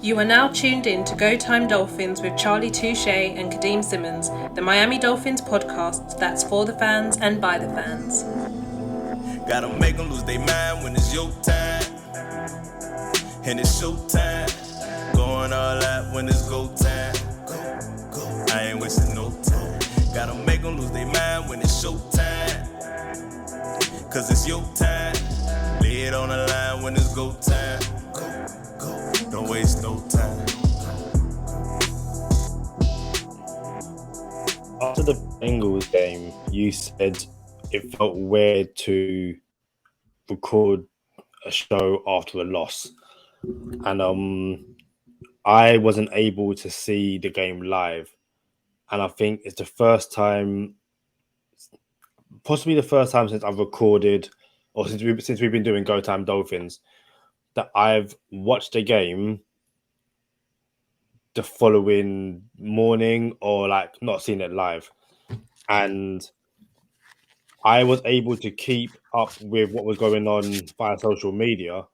You are now tuned in to Go Time Dolphins with Charlie Touche and Kadeem Simmons, the Miami Dolphins podcast that's for the fans and by the fans. Gotta make them lose their mind when it's your time. And it's show time. Going all out when it's go time. Go. I ain't wasting no time. Gotta make them lose their mind when it's show time. Cause it's your time. Lay it on the line when it's go time. Go. Don't waste no time. After the Bengals game, you said it felt weird to record a show after a loss. And I wasn't able to see the game live. And I think it's the first time, possibly the first time since I've recorded, or since we've been doing Go Time Dolphins, that I've watched a game the following morning or like not seen it live. And I was able to keep up with what was going on via social media,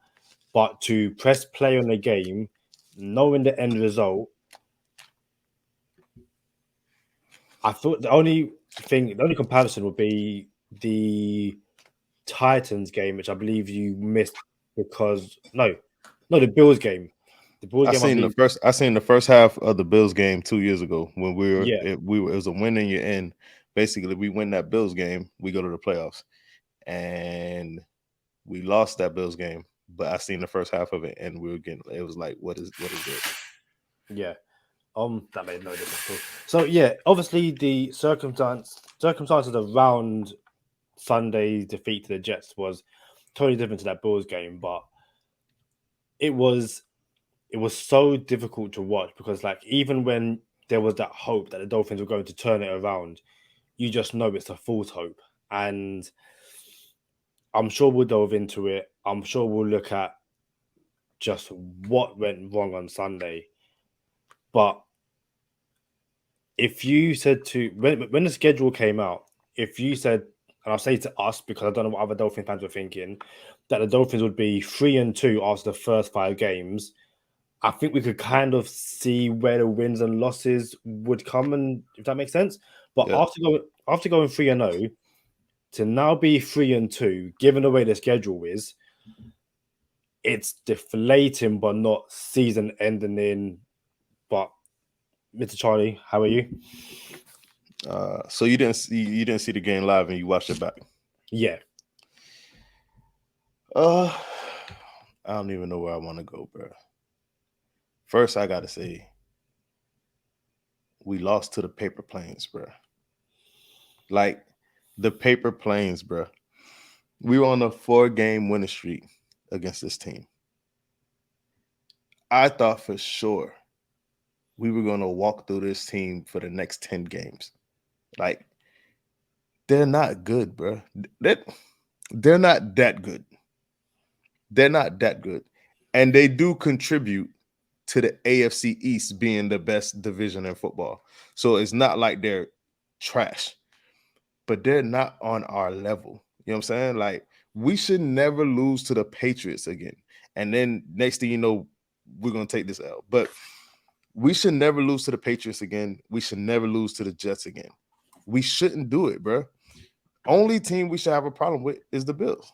but to press play on the game, knowing the end result, I thought the only comparison would be the Titans game, which I believe you missed because the Bills game. The Bills game. I seen the first half of the Bills game 2 years ago when it was a win and you're in. Basically, we win that Bills game, we go to the playoffs, and we lost that Bills game. But I seen the first half of it, and it was like, what is it? Yeah. That made no difference. So yeah, obviously the circumstances around Sunday's defeat to the Jets was totally different to that Bills game, but it was so difficult to watch because like even when there was that hope that the Dolphins were going to turn it around, you just know it's a false hope. And I'm sure we'll delve into it. I'm sure we'll look at just what went wrong on Sunday. But if you said when the schedule came out, if you said, and I'll say to us because I don't know what other Dolphin fans were thinking, that the Dolphins would be 3-2 after the first 5 games, I think we could kind of see where the wins and losses would come, and if that makes sense. But after going 3-0 to now be 3-2, given the way the schedule is, it's deflating, but not season ending in. But Mr. Charlie, how are you? So you didn't see the game live and you watched it back? Yeah. I don't even know where I want to go, bro. First, I gotta say, we lost to the paper planes, bro. Like the paper planes, bro. We were on a 4-game winning streak against this team. I thought for sure we were going to walk through this team for the next 10 games. Like, they're not good, bro. They're not that good. They're not that good. And they do contribute to the AFC East being the best division in football. So it's not like they're trash, but they're not on our level. You know what I'm saying? Like, we should never lose to the Patriots again. And then next thing you know, we're going to take this L. But we should never lose to the Patriots again. We should never lose to the Jets again. We shouldn't do it, bro. Only team we should have a problem with is the Bills.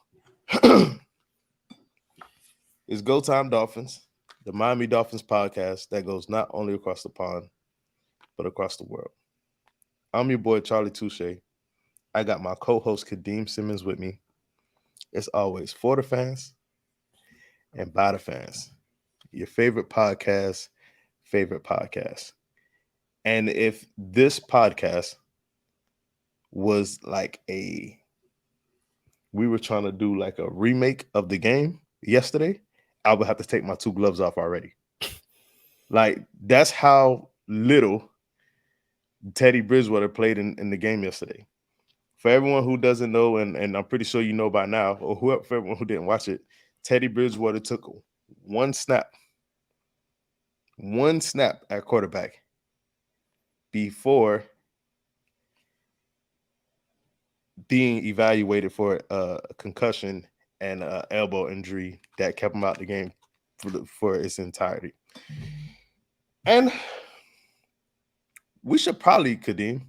It's Go Time Dolphins, the Miami Dolphins podcast that goes not only across the pond, but across the world. I'm your boy, Charlie Touche. I got my co-host, Kadeem Simmons, with me. It's always for the fans and by the fans. Your favorite podcast. And if this podcast was like we were trying to do like a remake of the game yesterday, I would have to take my 2 gloves off already. Like, that's how little Teddy Bridgewater played in the game yesterday. For everyone who doesn't know, and I'm pretty sure you know by now, or for everyone who didn't watch it, Teddy Bridgewater took one snap at quarterback before being evaluated for a concussion and an elbow injury that kept him out the game for its entirety. And we should probably, Kadeem,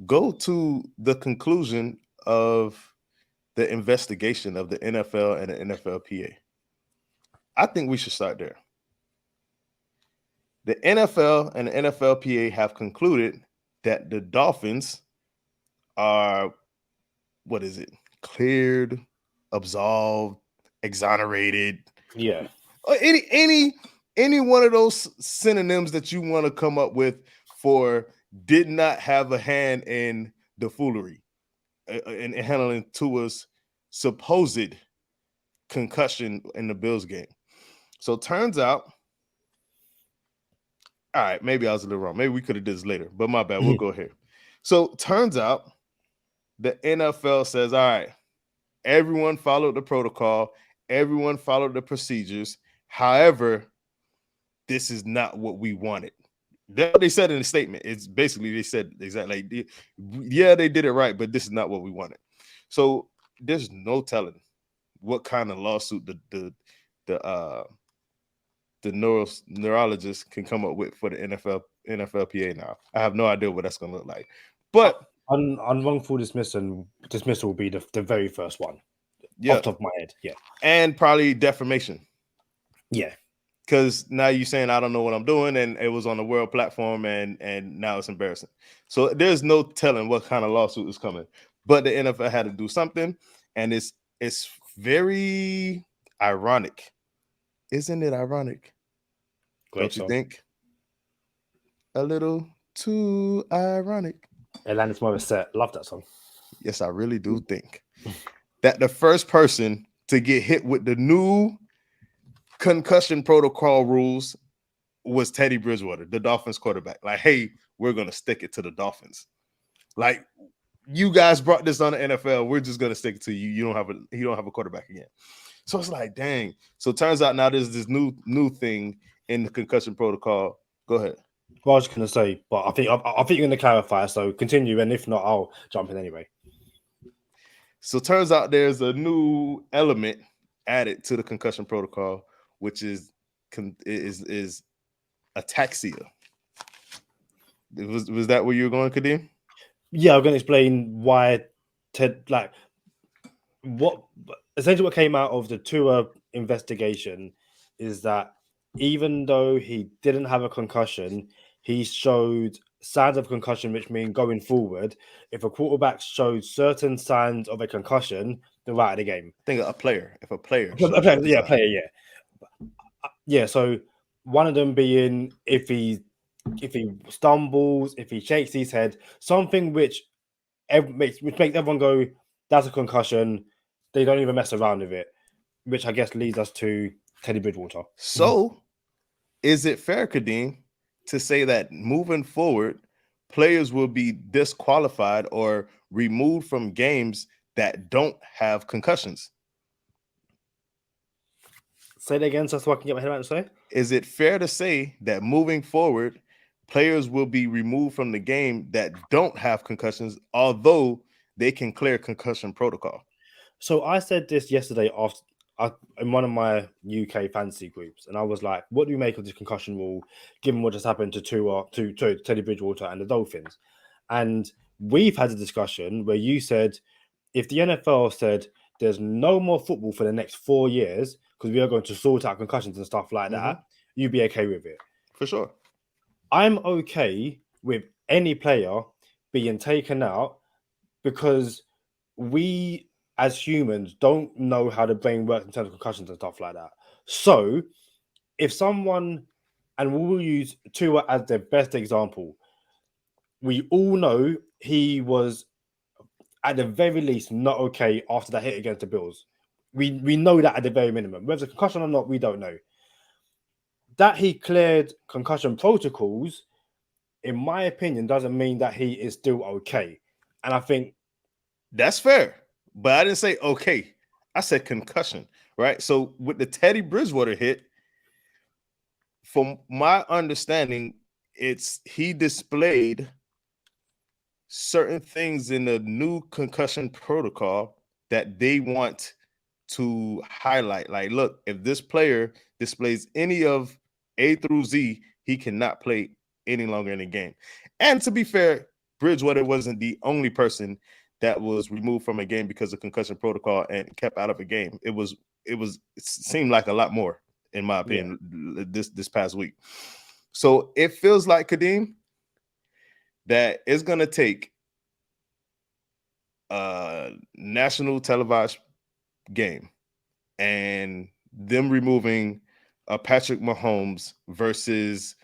go to the conclusion of the investigation of the NFL and the NFLPA. I think we should start there. The NFL and the NFLPA have concluded that the Dolphins are, cleared, absolved, exonerated. Yeah. Or any one of those synonyms that you want to come up with for did not have a hand in the foolery in handling Tua's supposed concussion in the Bills game. So turns out, all right, maybe I was a little wrong. Maybe we could have did this later, but my bad. We'll go here. So turns out the NFL says, all right, everyone followed the protocol. Everyone followed the procedures. However, this is not what we wanted. They said in the statement. It's basically, they said exactly, yeah, they did it right, but this is not what we wanted. So there's no telling what kind of lawsuit the neurologist can come up with for the NFLPA now. I have no idea what that's going to look like. But unwrongful dismissal will be the very first one. Yeah. Off the top of my head. Yeah. And probably defamation. Yeah. Because now you're saying I don't know what I'm doing, and it was on the world platform, and now it's embarrassing. So there's no telling what kind of lawsuit is coming. But the NFL had to do something, and it's very ironic. Isn't it ironic? Don't you think? A little too ironic. Alanis Morissette, love that song. Yes, I really do think that the first person to get hit with the new concussion protocol rules was Teddy Bridgewater, the Dolphins quarterback. Like, hey, we're gonna stick it to the Dolphins. Like, you guys brought this on the NFL. We're just gonna stick it to you. You don't have a quarterback again. So it's like, dang. So it turns out now there's this new thing in the concussion protocol. Go ahead. Well, I was just gonna say, but I think you're gonna clarify. So continue, and if not, I'll jump in anyway. So it turns out there's a new element added to the concussion protocol, which is ataxia. Was that where you were going, Kadeem? Yeah, I'm going to explain why essentially what came out of the Tua investigation is that even though he didn't have a concussion, he showed signs of concussion, which mean going forward, if a quarterback showed certain signs of a concussion, they're out of the game. I think a player. If a player. Yeah, so one of them being if he stumbles, if he shakes his head, something which makes everyone go, that's a concussion. They don't even mess around with it, which I guess leads us to Teddy Bridgewater. So, is it fair, Kadeem, to say that moving forward, players will be disqualified or removed from games that don't have concussions? Say that again so I can get my head around to say. Is it fair to say that moving forward, players will be removed from the game that don't have concussions, although they can clear concussion protocol? So I said this yesterday in one of my UK fantasy groups, and I was like, what do you make of this concussion rule, given what just happened to Teddy Bridgewater and the Dolphins? And we've had a discussion where you said, if the NFL said there's no more football for the next 4 years because we are going to sort out concussions and stuff like that, you'd be okay with it. For sure. I'm okay with any player being taken out because we as humans don't know how the brain works in terms of concussions and stuff like that. So if someone, and we will use Tua as the best example, we all know he was at the very least not okay after that hit against the Bills. We know that at the very minimum. Whether it's a concussion or not, we don't know. That he cleared concussion protocols, in my opinion, doesn't mean that he is still okay. And I think that's fair. But I didn't say okay. I said concussion, right? So with the Teddy Bridgewater hit, from my understanding, he displayed certain things in the new concussion protocol that they want to highlight, like, look, if this player displays any of A through Z, he cannot play any longer in the game. And to be fair, Bridgewater wasn't the only person that was removed from a game because of concussion protocol and kept out of a game. It seemed like a lot more, in my opinion, this past week. So it feels like, Kadeem, that it's gonna take a national televised game and them removing Patrick Mahomes versus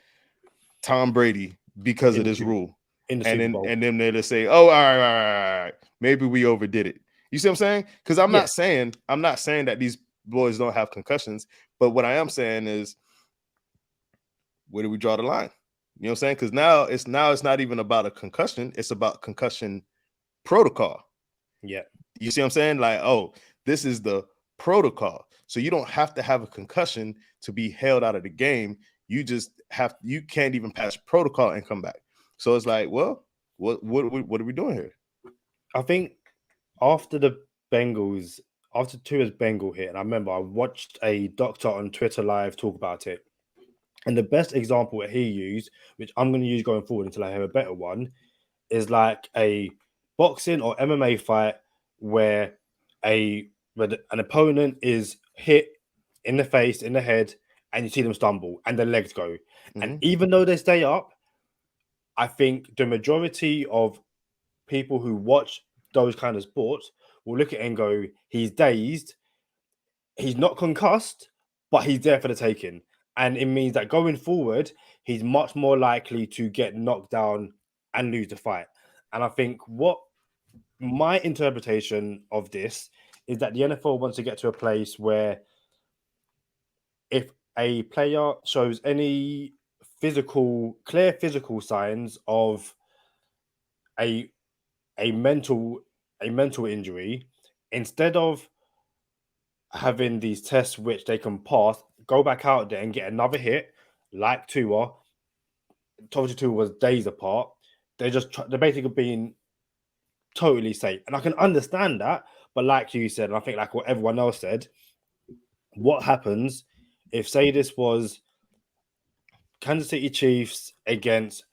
Tom Brady because of this rule. And then they'll say, oh, all right, maybe we overdid it. You see what I'm saying? Because I'm not saying that these boys don't have concussions, but what I am saying is, where do we draw the line? You know what I'm saying? Because now it's not even about a concussion, it's about concussion protocol. Yeah. You see what I'm saying? Like, oh, this is the protocol. So you don't have to have a concussion to be held out of the game. You can't even pass protocol and come back. So it's like, well, what are we doing here? I think after Tua's Bengal hit, and I remember I watched a doctor on Twitter Live talk about it. And the best example that he used, which I'm going to use going forward until I have a better one, is like a boxing or MMA fight where an opponent is hit in the face, in the head, and you see them stumble and their legs go. Mm-hmm. And even though they stay up, I think the majority of people who watch those kind of sports will look at it and go, he's dazed, he's not concussed, but he's there for the taking. And it means that going forward, he's much more likely to get knocked down and lose the fight. And I think what my interpretation of this is that the NFL wants to get to a place where if a player shows any clear physical signs of a mental injury, instead of having these tests which they can pass, go back out there and get another hit like Tua. Obviously, Tua was days apart. They're basically being totally safe, and I can understand that. But like you said, and I think like what everyone else said, what happens if, say, this was Kansas City Chiefs against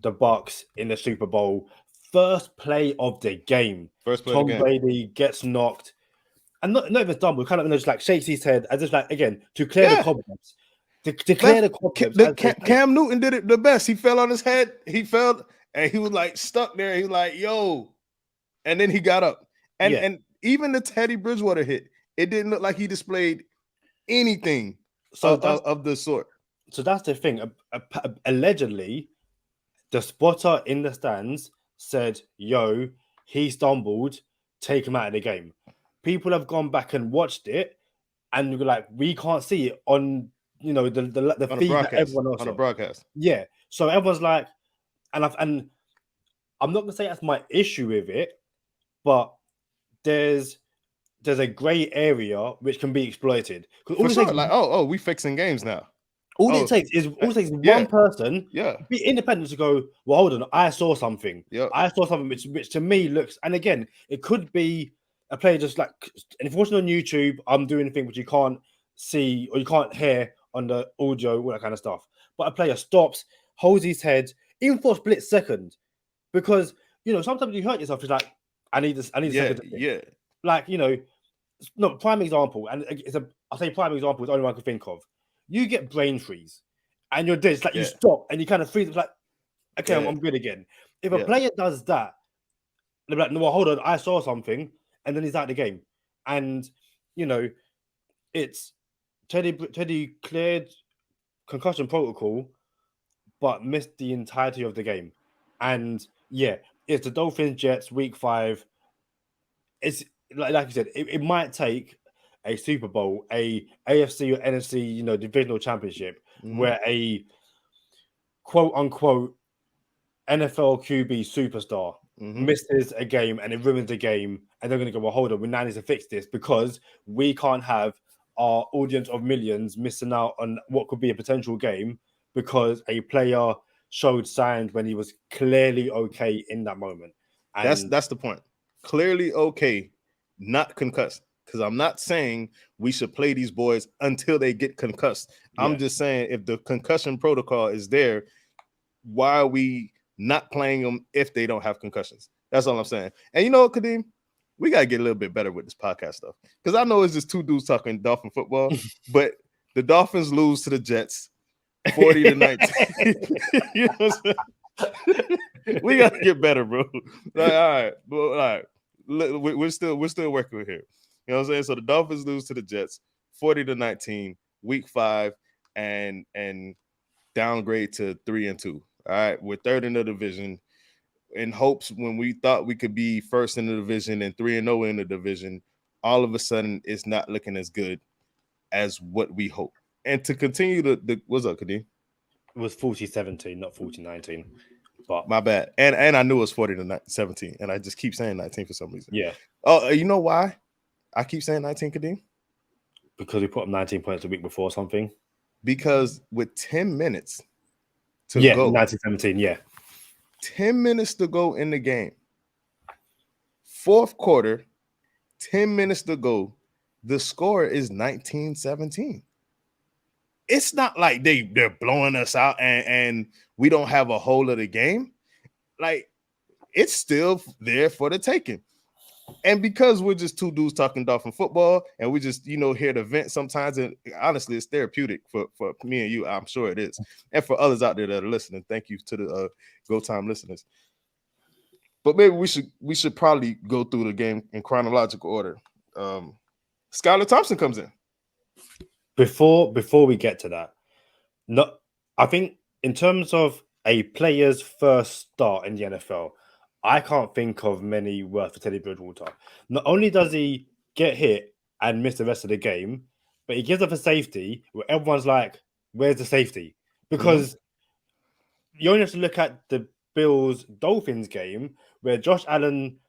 the Bucks in the Super Bowl, first play of the game, Tom Brady gets knocked, and not even done, kind of just like shakes his head, as if like, again, to clear the cobwebs. To clear the cobwebs. Cam Newton did it the best. He fell on his head. He fell and he was like stuck there. He was like, yo. And then he got up. And even the Teddy Bridgewater hit, it didn't look like he displayed anything of the sort. So that's the thing. Allegedly, the spotter in the stands said, yo, he stumbled, take him out of the game. People have gone back and watched it, and you're like, we can't see it on, the feed that everyone else on the broadcast. Yeah. So everyone's like, and I'm not gonna say that's my issue with it, but there's a gray area which can be exploited. Because we fixing games now. All it takes is one person, be independent to go, well, hold on, I saw something. Yeah. I saw something which to me looks, and again, it could be a player just like, and if you're watching on YouTube, I'm doing a thing which you can't see or you can't hear on the audio, all that kind of stuff. But a player stops, holds his head, even for a split second, because sometimes you hurt yourself. It's like, I need a second. Yeah. Like, no, prime example, and I say prime example is the only one I can think of. You get brain freeze and you're dead. It's like you stop and you kind of freeze. It's like, okay, I'm good again. If a player does that, they're like, no, hold on, I saw something, and then he's out of the game. And, it's Teddy cleared concussion protocol, but missed the entirety of the game. And it's the Dolphins Jets week 5. It's like you said, it might take a Super Bowl, a AFC or NFC, divisional championship, where a quote unquote NFL QB superstar misses a game and it ruins the game, and they're going to go, well, hold on, we now need to fix this because we can't have our audience of millions missing out on what could be a potential game because a player showed signs when he was clearly okay in that moment. And that's the point. Clearly okay, not concussed. because I'm not saying we should play these boys until they get concussed. Yeah. I'm just saying if the concussion protocol is there, why are we not playing them if they don't have concussions? That's all I'm saying. And you know what, Kadeem? We got to get a little bit better with this podcast stuff, because I know it's just two dudes talking Dolphin football, but the Dolphins lose to the Jets 40-19. You know what I'm saying? We got to get better, bro. Like, all right. We're still working with here. You know what I'm saying? So the Dolphins lose to the Jets 40-19, week 5, and downgrade to 3-2. All right, we're third in the division. In hopes, when we thought we could be first in the division and 3-0 in the division, all of a sudden it's not looking as good as what we hope. And to continue the what's up, Kadeem? It was 40-17, not 40-19. But my bad. And I knew it was 40-17, and I just keep saying 19 for some reason. Yeah. Oh, you know why I keep saying 19, Kadeem? Because we put up 19 points the week before or something. Because with 10 minutes to go. 19-17, yeah. 10 minutes to go in the game. Fourth quarter, 10 minutes to go. The score is 19-17. It's not like they're blowing us out and we don't have a hold of the game. Like, it's still there for the taking. And because we're just two dudes talking Dolphin football and we just, hear the vent sometimes, and honestly, it's therapeutic for me and you. I'm sure it is. And for others out there that are listening, thank you to the Go Time listeners. But maybe we should probably go through the game in chronological order. Skylar Thompson comes in. Before we get to that, I think in terms of a player's first start in the NFL, I can't think of many worse for Teddy Bridgewater. Not only does he get hit and miss the rest of the game, but he gives up a safety where everyone's like, where's the safety? Because you only have to look at the Bills-Dolphins game where Josh Allen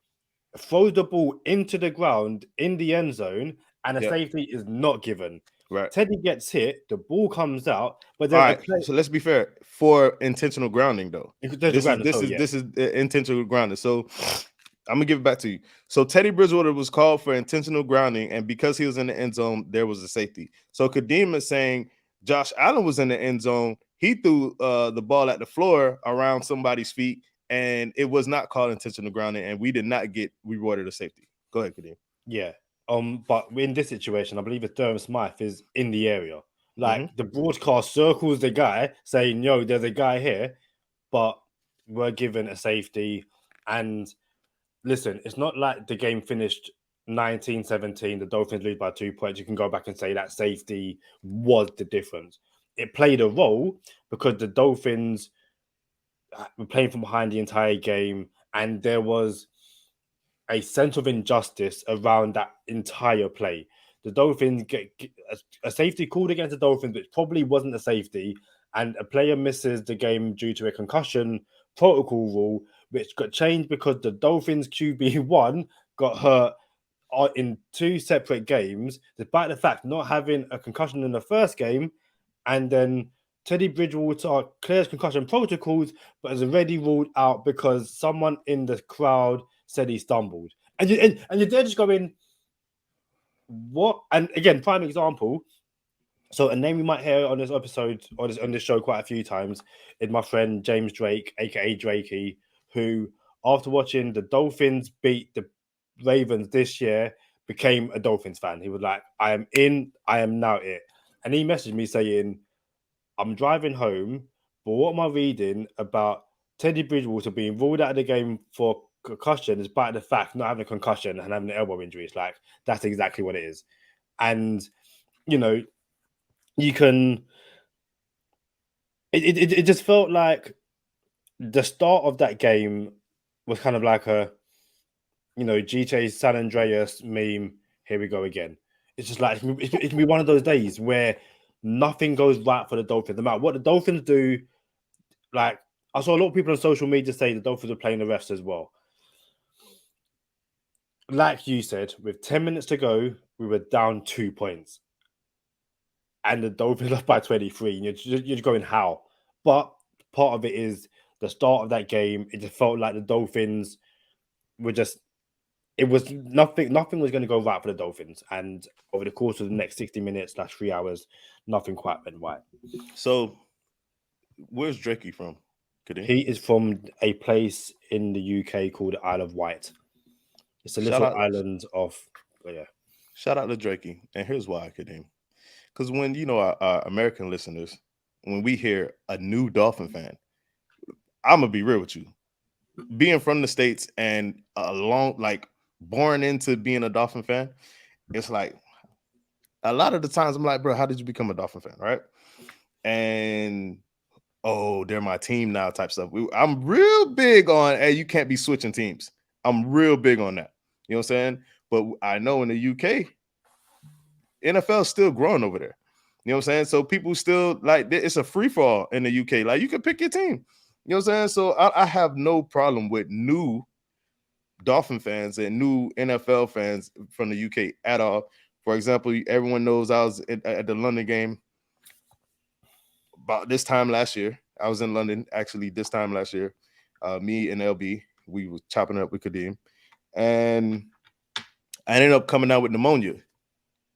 throws the ball into the ground in the end zone and a safety is not given. Right. Teddy gets hit, the ball comes out, but all right. So let's be fair. For intentional grounding, though, this is intentional grounding. So I'm gonna give it back to you. So Teddy Bridgewater was called for intentional grounding, and because he was in the end zone, there was a safety. So Kadeem is saying Josh Allen was in the end zone. He threw the ball at the floor around somebody's feet, and it was not called intentional grounding, and we did not get rewarded a safety. Go ahead, Kadeem. Yeah. But in this situation, I believe it's Durham Smythe is in the area. Like the broadcast circles the guy saying, "Yo, there's a guy here," but we're given a safety. And listen, it's not like the game finished 19-17. The Dolphins lose by 2 points. You can go back and say that safety was the difference. It played a role because the Dolphins were playing from behind the entire game, and there was a sense of injustice around that entire play. The Dolphins get a safety called against the Dolphins, which probably wasn't a safety, and a player misses the game due to a concussion protocol rule, which got changed because the Dolphins QB1 got hurt in 2 separate games, despite the fact not having a concussion in the first game, and then Teddy Bridgewater clears concussion protocols, but is already ruled out because someone in the crowd said he stumbled. And you're there just going, what? And again, prime example. So a name you might hear on this episode or on this show quite a few times is my friend James Drake, aka Drakey, who after watching the Dolphins beat the Ravens this year became a Dolphins fan. He was like, I am now it. And he messaged me saying, I'm driving home, but what am I reading about Teddy Bridgewater being ruled out of the game for concussion despite the fact not having a concussion and having an elbow injury? It's like, that's exactly what it is. And, you can... It just felt like the start of that game was kind of like a, GTA's San Andreas meme, here we go again. It's just like, it can be one of those days where nothing goes right for the Dolphins. No matter what the Dolphins do, like, I saw a lot of people on social media say the Dolphins are playing the refs as well. Like you said, with 10 minutes to go, we were down 2 points. And the Dolphins lost by 23. And you're going, how? But part of it is the start of that game. It just felt like the Dolphins were just it was nothing. Nothing was going to go right for the Dolphins, and over the course of the next 60 minutes, that's 3 hours, nothing quite went right. So, where's Drakey from? He is from a place in the UK called Isle of Wight. It's a little island of, yeah. Shout out to Drakey, and here's why, Kadeem. Because when our American listeners, when we hear a new Dolphin fan, I'm gonna be real with you. Being from the States and born into being a Dolphin fan, it's like a lot of the times I'm like, bro, how did you become a Dolphin fan, right? And they're my team now type stuff. I'm real big on, hey, you can't be switching teams. I'm real big on that. You know what I'm saying? But I know in the UK, NFL is still growing over there. You know what I'm saying? So people still it's a free fall in the UK. Like you can pick your team. You know what I'm saying? So I have no problem with new Dolphin fans and new NFL fans from the UK at all. For example, everyone knows I was at the London game about this time last year. I was in London actually this time last year. Me and LB, we were chopping it up with Kadeem. And I ended up coming out with pneumonia.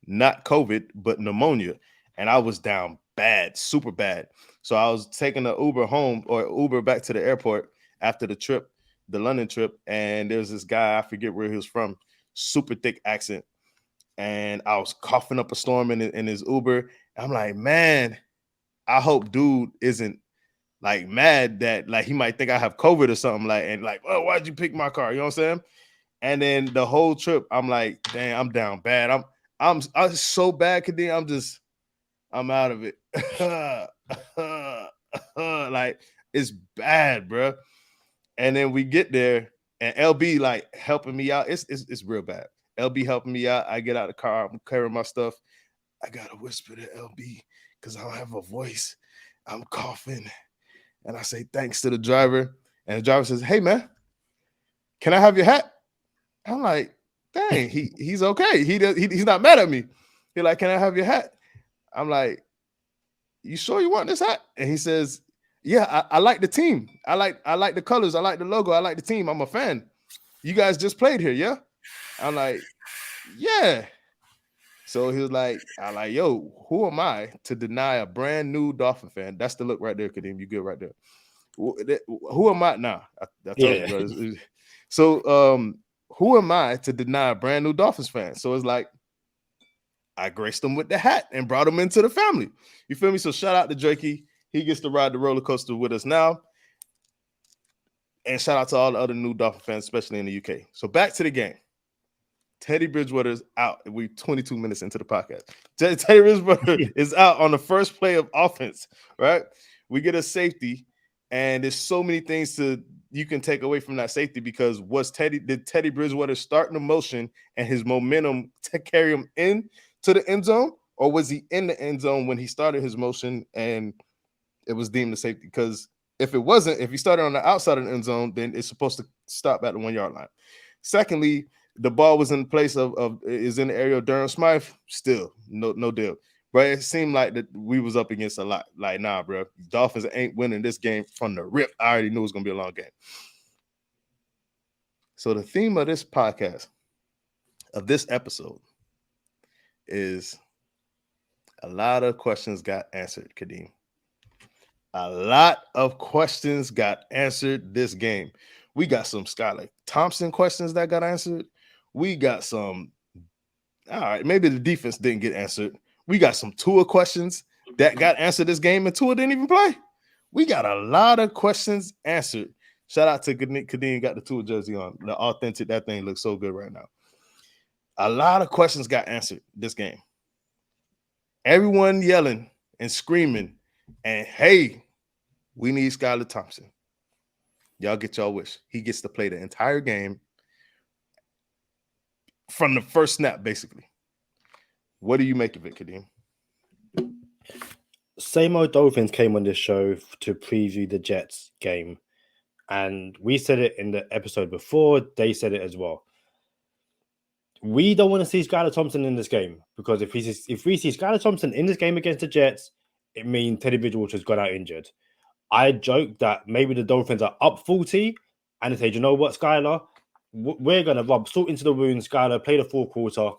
Not COVID, but pneumonia. And I was down bad, super bad. So I was taking an Uber home or Uber back to the airport after the trip, the London trip. And there's this guy, I forget where he was from, super thick accent. And I was coughing up a storm in his Uber. I'm like, man, I hope dude isn't like mad that like he might think I have COVID or something oh, why'd you pick my car? You know what I'm saying? And then the whole trip, I'm like, dang, I'm down bad. I'm so bad, Kadeem. I'm out of it. Like it's bad, bro. And then we get there, and LB like helping me out. It's real bad. LB helping me out. I get out of the car. I'm carrying my stuff. I gotta whisper to LB because I don't have a voice. I'm coughing, and I say thanks to the driver. And the driver says, "Hey man, can I have your hat?" I'm like, dang, he's okay. He's not mad at me. He's like, can I have your hat? I'm like, you sure you want this hat? And he says, yeah, I like the team. I like the colors. I like the logo. I like the team. I'm a fan. You guys just played here, yeah? I'm like, yeah. So he was like, I'm like, yo, who am I to deny a brand new Dolphin fan? That's the look right there, Kadeem. You good right there. Who am I now? I told you, bro. So who am I to deny a brand new Dolphins fan? So it's like, I graced him with the hat and brought him into the family. You feel me? So shout out to Drakey. He gets to ride the roller coaster with us now. And shout out to all the other new Dolphin fans, especially in the UK. So back to the game. Teddy Bridgewater's out. We're 22 minutes into the podcast. Teddy Bridgewater is out on the first play of offense, right? We get a safety, and there's so many things you can take away from that safety because did Teddy Bridgewater start in the motion and his momentum to carry him in to the end zone, or was he in the end zone when he started his motion and it was deemed a safety? Because if he started on the outside of the end zone, then it's supposed to stop at the 1 yard line. Secondly, the ball was in place is in the area of Durham Smythe. Still, no deal. But it seemed like that we was up against a lot. Like, nah, bro, Dolphins ain't winning this game from the rip. I already knew it was gonna be a long game. So the theme of this podcast, of this episode, is a lot of questions got answered, Kadeem. A lot of questions got answered this game. We got some Skylar Thompson questions that got answered. We got some, all right, maybe the defense didn't get answered. We got some Tua questions that got answered this game, and Tua didn't even play. We got a lot of questions answered. Shout out to Kadeem, got the Tua jersey on. The authentic, that thing looks so good right now. A lot of questions got answered this game. Everyone yelling and screaming, and hey, we need Skylar Thompson. Y'all get y'all wish. He gets to play the entire game from the first snap, basically. What do you make of it, Kadeem? Same old Dolphins came on this show to preview the Jets game. And we said it in the episode before. They said it as well. We don't want to see Skylar Thompson in this game because if we see Skylar Thompson in this game against the Jets, it means Teddy Bridgewater's gone out injured. I joked that maybe the Dolphins are up 40 and they say, you know what, Skylar? we're gonna rub salt into the wound. Skylar, play the full quarter,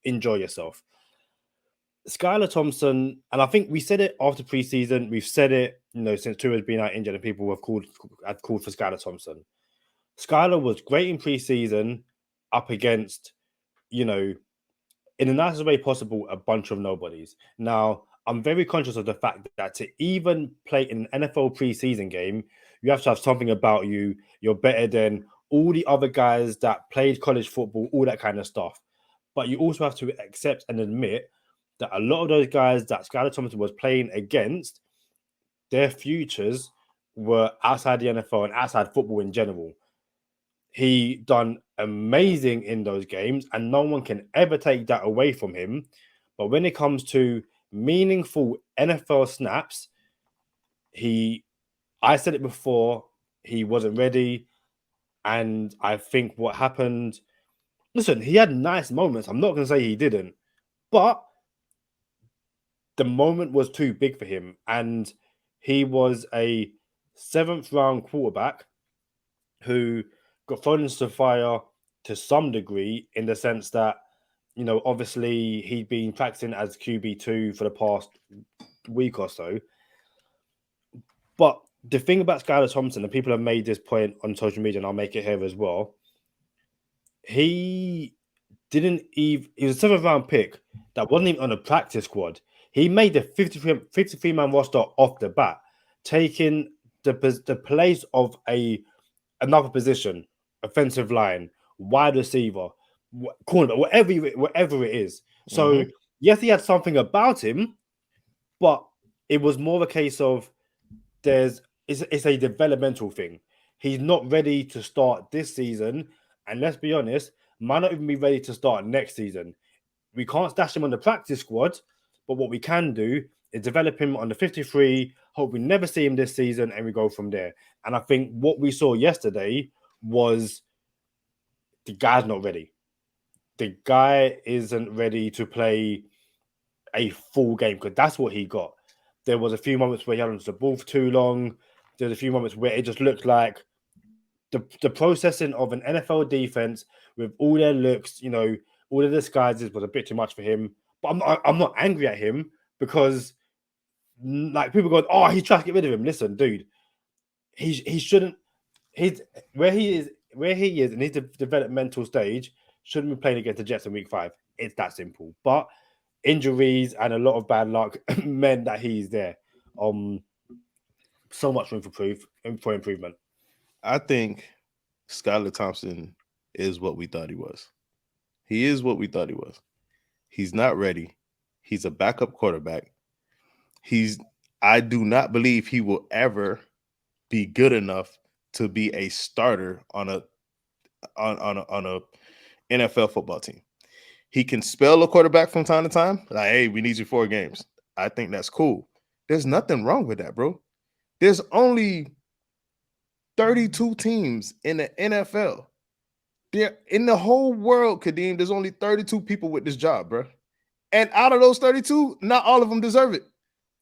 enjoy yourself. Skylar Thompson, and I think we said it after preseason. We've said it, since Tua's been out injured, and people have called for Skylar Thompson. Skylar was great in preseason, up against, in the nicest way possible, a bunch of nobodies. Now, I'm very conscious of the fact that to even play in an NFL preseason game, you have to have something about you. You're better than all the other guys that played college football, all that kind of stuff. But you also have to accept and admit that a lot of those guys that Skylar Thompson was playing against, their futures were outside the NFL and outside football in general. He done amazing in those games, and no one can ever take that away from him. But when it comes to meaningful NFL snaps, I said it before, he wasn't ready. And I think what happened, listen, he had nice moments. I'm not going to say he didn't, but the moment was too big for him. And he was a 7th round quarterback who got thrown into the fire to some degree, in the sense that, obviously he'd been practicing as QB2 for the past week or so. But the thing about Skylar Thompson, and people have made this point on social media, and I'll make it here as well, he was a 7th round pick that wasn't even on a practice squad. He made the 53-man roster off the bat, taking the place of another position, offensive line, wide receiver, cornerback, whatever it is. So yes, he had something about him, but it was more a case of it's a developmental thing. He's not ready to start this season, and let's be honest, might not even be ready to start next season. We can't stash him on the practice squad, but what we can do is develop him on the 53, hope we never see him this season, and we go from there. And I think what we saw yesterday was the guy's not ready. The guy isn't ready to play a full game, because that's what he got. There was a few moments where he had on the ball for too long. There's a few moments where it just looked like the processing of an NFL defense with all their looks, all the disguises was a bit too much for him. But I'm not angry at him, because like people going, oh, he's trying to get rid of him. Listen, dude, he shouldn't. Where he is in his developmental stage, shouldn't be playing against the Jets in week 5. It's that simple. But injuries and a lot of bad luck meant that he's there. So much room for improvement. I think Skylar Thompson is what we thought he was. He is what we thought he was. He's not ready. He's a backup quarterback. I do not believe he will ever be good enough to be a starter on a NFL football team. He can spell a quarterback from time to time. Like, hey, we need you 4 games. I think that's cool. There's nothing wrong with that, bro. There's only 32 teams in the NFL. In the whole world, Kadeem, there's only 32 people with this job, bro. And out of those 32, not all of them deserve it.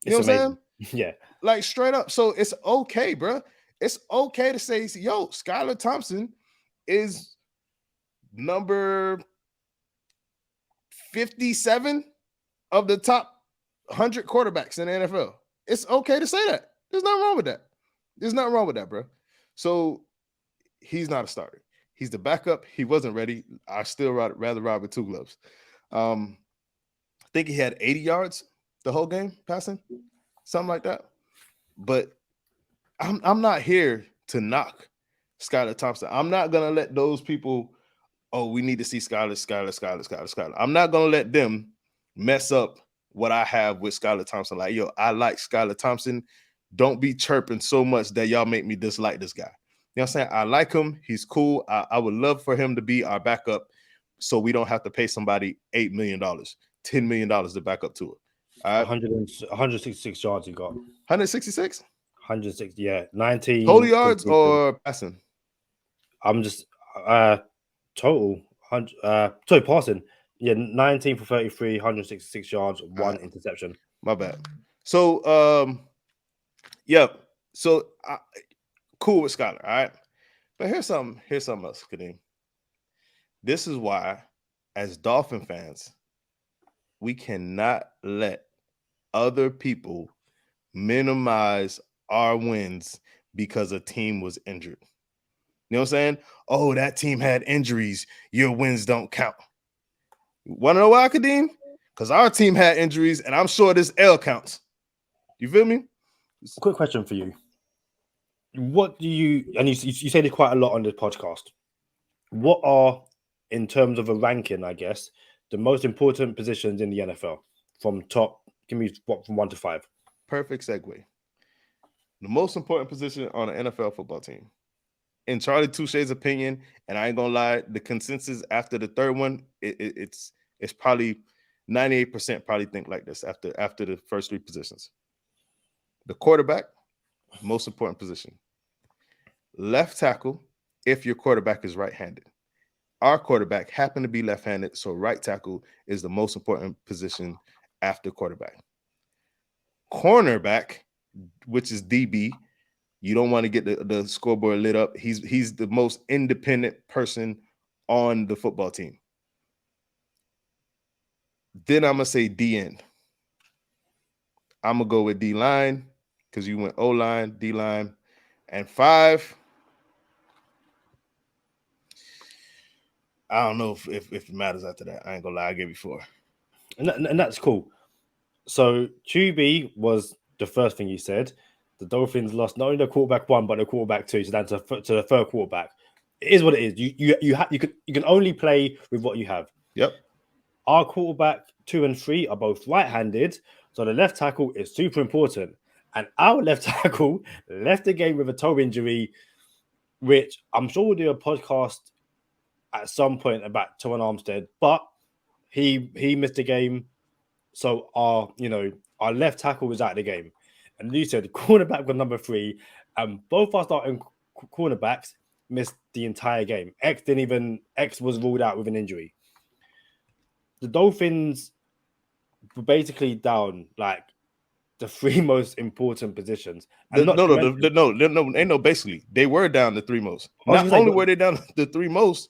You know what I'm saying? Yeah. Like, straight up. So it's okay, bro. It's okay to say, yo, Skylar Thompson is number 57 of the top 100 quarterbacks in the NFL. It's okay to say that. There's nothing wrong with that. There's nothing wrong with that, bro. So he's not a starter. He's the backup. He wasn't ready. I still rather ride with 2 gloves. I think he had 80 yards the whole game passing, something like that. But I'm not here to knock Skylar Thompson. I'm not gonna let those people, oh, we need to see Skylar. I'm not gonna let them mess up what I have with Skylar Thompson. Like, yo, I like Skylar Thompson. Don't be chirping so much that y'all make me dislike this guy. You know what I'm saying? I like him. He's cool. I would love for him to be our backup, so we don't have to pay somebody $8 million, $10 million to back up to it. 166 yards he got. 166? 160, yeah. 19 total yards or passing? I'm just total passing. Yeah, 19 for 33, 166 yards, 1 interception. My bad. So So cool with Skylar, all right. But here's something else, Kadeem. This is why, as Dolphin fans, we cannot let other people minimize our wins because a team was injured. You know what I'm saying? Oh, that team had injuries. Your wins don't count. Want to know why, Kadeem? Because our team had injuries, and I'm sure this L counts. You feel me? Quick question for you. What do you, and you say this quite a lot on this podcast, what are, in terms of a ranking, I guess, the most important positions in the NFL from top, give me what, from 1 to 5? Perfect segue. The most important position on an NFL football team. In Charlie Touche's opinion, and I ain't gonna lie, the consensus after the third one, it's probably 98% probably think like this after the first 3 positions. The quarterback, most important position. Left tackle, if your quarterback is right-handed. Our quarterback happened to be left-handed, so right tackle is the most important position after quarterback. Cornerback, which is DB, you don't want to get the scoreboard lit up. He's the most independent person on the football team. Then I'm going to say D-end. I'm going to go with D-line because you went O-line, D-line. And 5, I don't know if it matters after that. I ain't going to lie. I gave you 4. And that's cool. So QB was the first thing you said. The Dolphins lost not only the quarterback 1, but the quarterback 2, so down to the third quarterback. It is what it is. You can only play with what you have. Yep. Our quarterback 2 and 3 are both right-handed, so the left tackle is super important. And our left tackle left the game with a toe injury, which I'm sure we'll do a podcast at some point about Terron Armstead, but he missed the game. So our left tackle was out of the game. And you said cornerback was number 3, and both our starting cornerbacks missed the entire game. X was ruled out with an injury. The Dolphins were basically down like the 3 most important positions. And Basically, they were down the 3 most. Not only were they down the 3 most,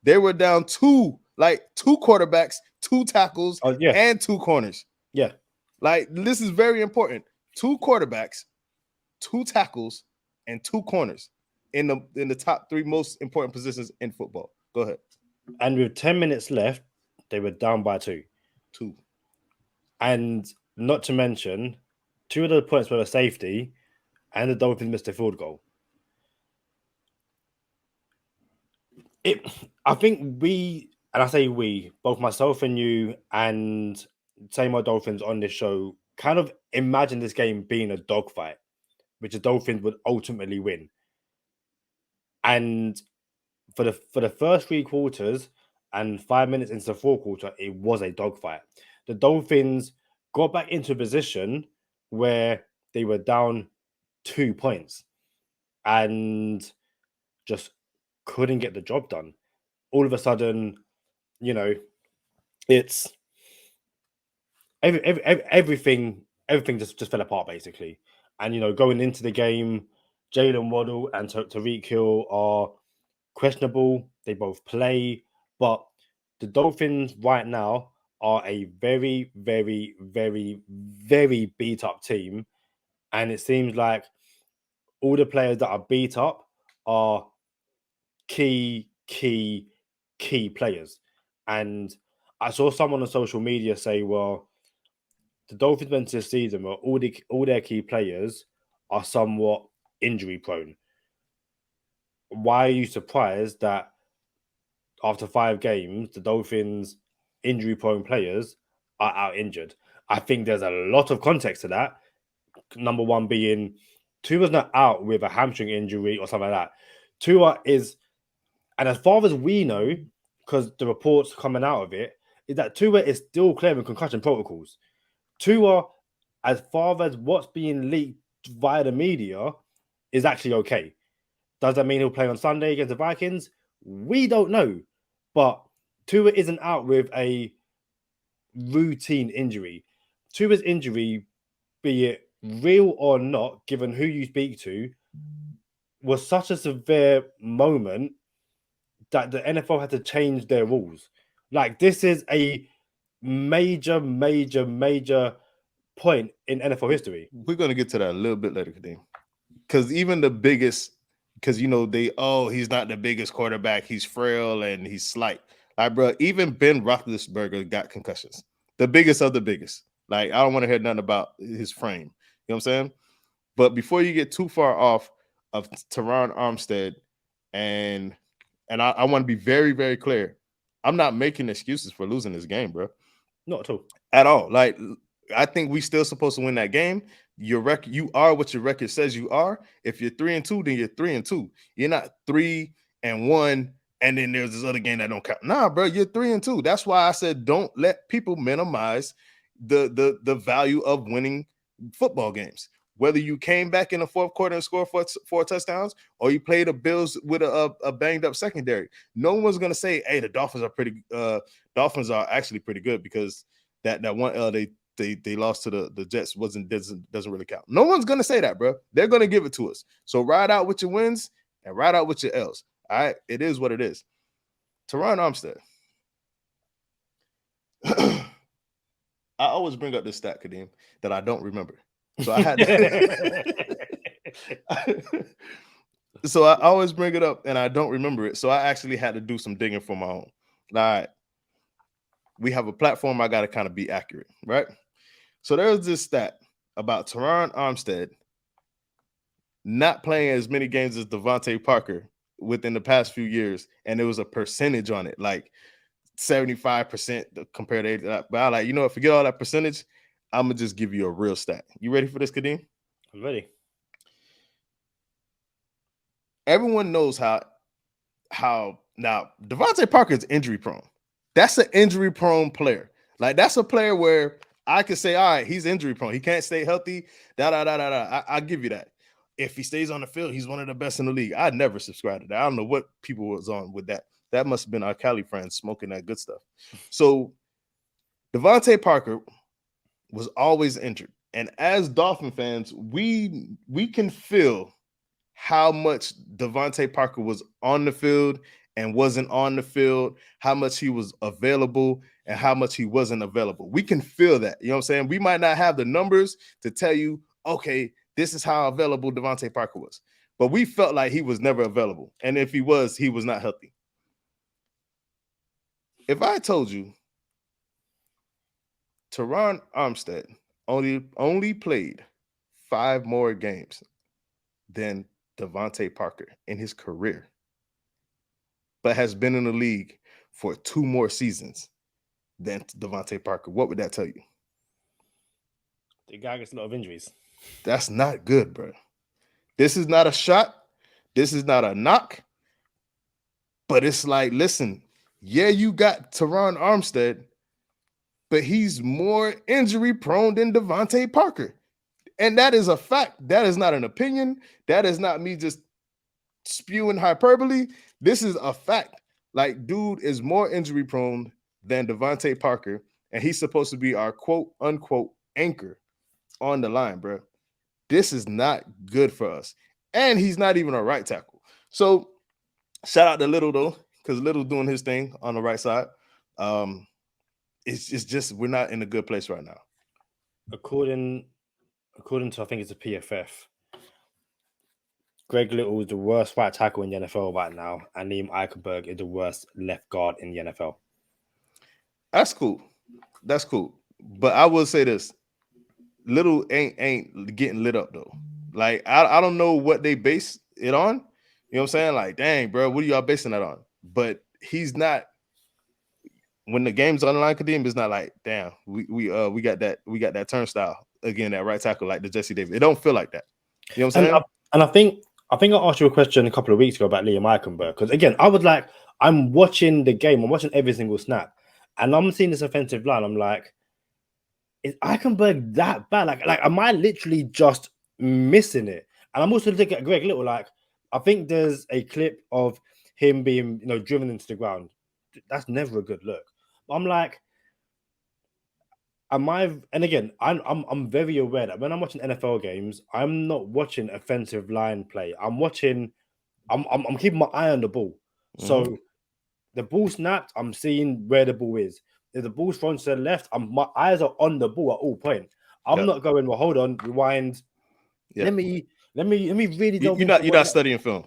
they were down 2 quarterbacks, 2 tackles, and 2 corners. Yeah. Like, this is very important. 2 quarterbacks, 2 tackles, and 2 corners in the top 3 most important positions in football. Go ahead. And with 10 minutes left, they were down by 2. And not to mention, 2 of the points were a safety, and the Dolphins missed a field goal. I think we, and I say we, both myself and you, and same old Dolphins on this show, kind of imagine this game being a dogfight, which the Dolphins would ultimately win. And for the first 3 quarters and 5 minutes into the fourth quarter, it was a dogfight. The Dolphins got back into a position where they were down 2 points and just couldn't get the job done. All of a sudden, it's everything just fell apart basically. And going into the game, Jalen Waddle and Tyreek Hill are questionable. They both play, but the Dolphins right now are a very, very, very, very beat up team, and it seems like all the players that are beat up are key players. And I saw someone on social media say, well, the Dolphins went to this season where all their key players are somewhat injury prone. Why are you surprised that after 5 games, the Dolphins injury prone players are out injured? I think there's a lot of context to that. Number 1 being Tua's not out with a hamstring injury or something like that. Tua is, and as far as we know, because the reports coming out of it, is that Tua is still clearing concussion protocols. Tua, as far as what's being leaked via the media, is actually okay. Does that mean he'll play on Sunday against the Vikings? We don't know. But Tua isn't out with a routine injury. Tua's injury, be it real or not, given who you speak to, was such a severe moment that the NFL had to change their rules. Like, this is a major point in NFL history. We're gonna get to that a little bit later, Kadeem. Because even the biggest, because he's not the biggest quarterback. He's frail and he's slight. Like, bro, even Ben Roethlisberger got concussions. The biggest of the biggest. Like, I don't want to hear nothing about his frame. You know what I'm saying? But before you get too far off of Teron Armstead, and I want to be very, very clear. I'm not making excuses for losing this game, bro. Not at all. At all. Like, I think we still supposed to win that game. Your record, you are what your record says you are. If you're 3-2, then you're 3-2. You're not 3-1, and then there's this other game that don't count. Nah, bro, you're 3-2. That's why I said don't let people minimize the value of winning football games. Whether you came back in the fourth quarter and scored four touchdowns, or you played the Bills with a banged up secondary, no one's gonna say, "Hey, the Dolphins are actually pretty good," because that one they lost to the Jets doesn't really count. No one's gonna say that, bro. They're gonna give it to us. So ride out with your wins and ride out with your L's. All right, it is what it is. Teron Armstead. I always bring up this stat, Kadeem, that I don't remember. So I had so I always bring it up and I don't remember it. So I actually had to do some digging for my own. All right. We have a platform. I got to kind of be accurate, right? So there's this stat about Teron Armstead not playing as many games as Devontae Parker within the past few years. And there was a percentage on it, like 75% compared to 80. But I like, forget all that percentage. I'm going to just give you a real stat. You ready for this, Kadeem? I'm ready. Everyone knows how now Devontae Parker is injury prone. That's an injury prone player. Like, that's a player where I could say, all right, he's injury prone. He can't stay healthy. I'll give you that. If he stays on the field, he's one of the best in the league. I'd never subscribe to that. I don't know what people was on with that. That must have been our Cali friends smoking that good stuff. So Devontae Parker was always injured. And as Dolphin fans, we can feel how much Devontae Parker was on the field and wasn't on the field, how much he was available and how much he wasn't available. We can feel that. You know what I'm saying? We might not have the numbers to tell you, okay, this is how available Devontae Parker was. But we felt like he was never available. And if he was not healthy. If I told you Teron Armstead only played 5 more games than Devontae Parker in his career, but has been in the league for 2 more seasons than Devontae Parker, what would that tell you? The guy gets a lot of injuries. That's not good, bro. This is not a shot. This is not a knock. But it's like, listen, yeah, you got Teron Armstead, but he's more injury prone than Devontae Parker. And that is a fact. That is not an opinion. That is not me just spewing hyperbole. This is a fact. Like, dude is more injury prone than Devontae Parker, and he's supposed to be our quote unquote anchor on the line, bro. This is not good for us. And he's not even a right tackle. So shout out to Little, though, because Little's doing his thing on the right side. It's just we're not in a good place right now. According to, I think it's a PFF, Greg Little is the worst right tackle in the NFL right now, and Liam Eichenberg is the worst left guard in the NFL. That's cool. But I will say this. Little ain't getting lit up, though. Like, I don't know what they base it on. You know what I'm saying? Like, dang, bro, what are y'all basing that on? But he's not. When the game's on the line, Kadeem, it's not like, damn, we got that turnstile again, that right tackle like the Jesse Davis. It don't feel like that. You know what I'm saying? And I think I asked you a question a couple of weeks ago about Liam Eichenberg, because again, I'm watching the game, I'm watching every single snap, and I'm seeing this offensive line. I'm like, is Eichenberg that bad? Like, am I literally just missing it? And I'm also looking at Greg Little. Like, I think there's a clip of him being, driven into the ground. That's never a good look. But I'm like, and again, I'm very aware that when I'm watching NFL games, I'm not watching offensive line play. I'm keeping my eye on the ball. Mm-hmm. So the ball snapped, I'm seeing where the ball is. If the ball's thrown to the left, my eyes are on the ball at all points. I'm not going, well, hold on, rewind. Let me really delve into you're not studying film.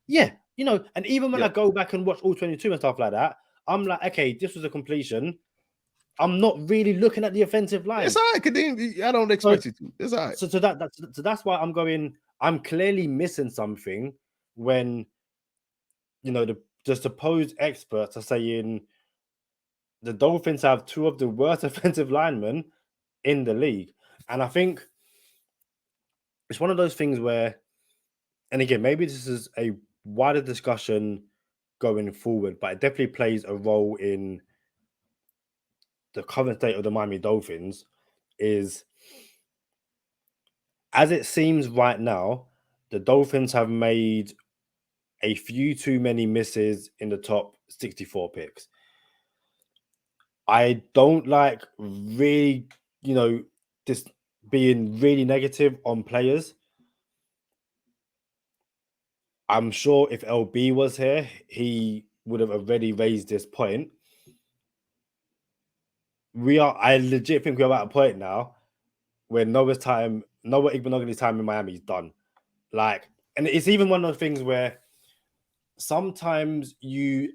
Yeah, and even when I go back and watch all 22 and stuff like that, I'm like, okay, this was a completion. I'm not really looking at the offensive line. It's all right, Kadeem. I don't expect you to. It's all right. So that's why I'm going. I'm clearly missing something when the supposed experts are saying the Dolphins have two of the worst offensive linemen in the league, and I think it's one of those things where, and again, maybe this is a wider discussion going forward, but it definitely plays a role in the current state of the Miami Dolphins. Is, as it seems right now, the Dolphins have made a few too many misses in the top 64 picks. I don't like really, this being really negative on players. I'm sure if LB was here, he would have already raised this point. I legit think we're at a point now where Noah Igbenogany's time in Miami is done. And it's even one of those things where sometimes you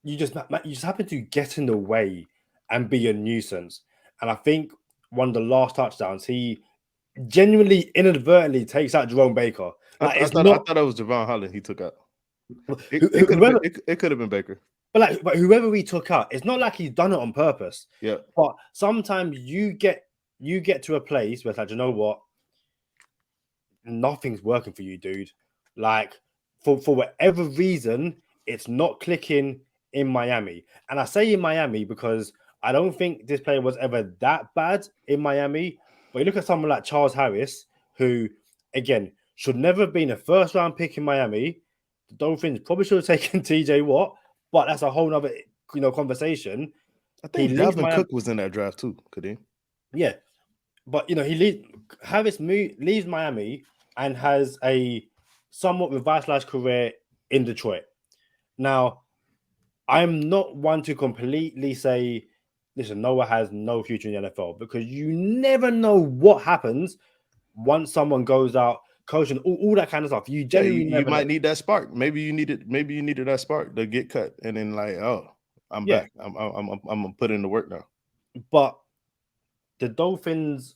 just happen to get in the way and be a nuisance. And I think one of the last touchdowns, he genuinely inadvertently takes out Jerome Baker. I thought it was Javon Holland he took out. It could have been Baker. But whoever we took out, it's not like he's done it on purpose. Yeah. But sometimes you get to a place where it's like, you know what? Nothing's working for you, dude. For whatever reason, it's not clicking in Miami. And I say in Miami because I don't think this player was ever that bad in Miami. But you look at someone like Charles Harris, who, again, should never have been a first-round pick in Miami. The Dolphins probably should have taken TJ Watt, but that's a whole other conversation. I think Dalvin Cook was in that draft too, could he? Yeah. But, Harris leaves Miami and has a somewhat revitalized career in Detroit. Now, I'm not one to completely say, listen, Noah has no future in the NFL, because you never know what happens once someone goes out coaching, all that kind of stuff. You genuinely you might need that spark. Maybe you needed that spark to get cut, and then I'm back. I'm gonna put in the work now. But the Dolphins,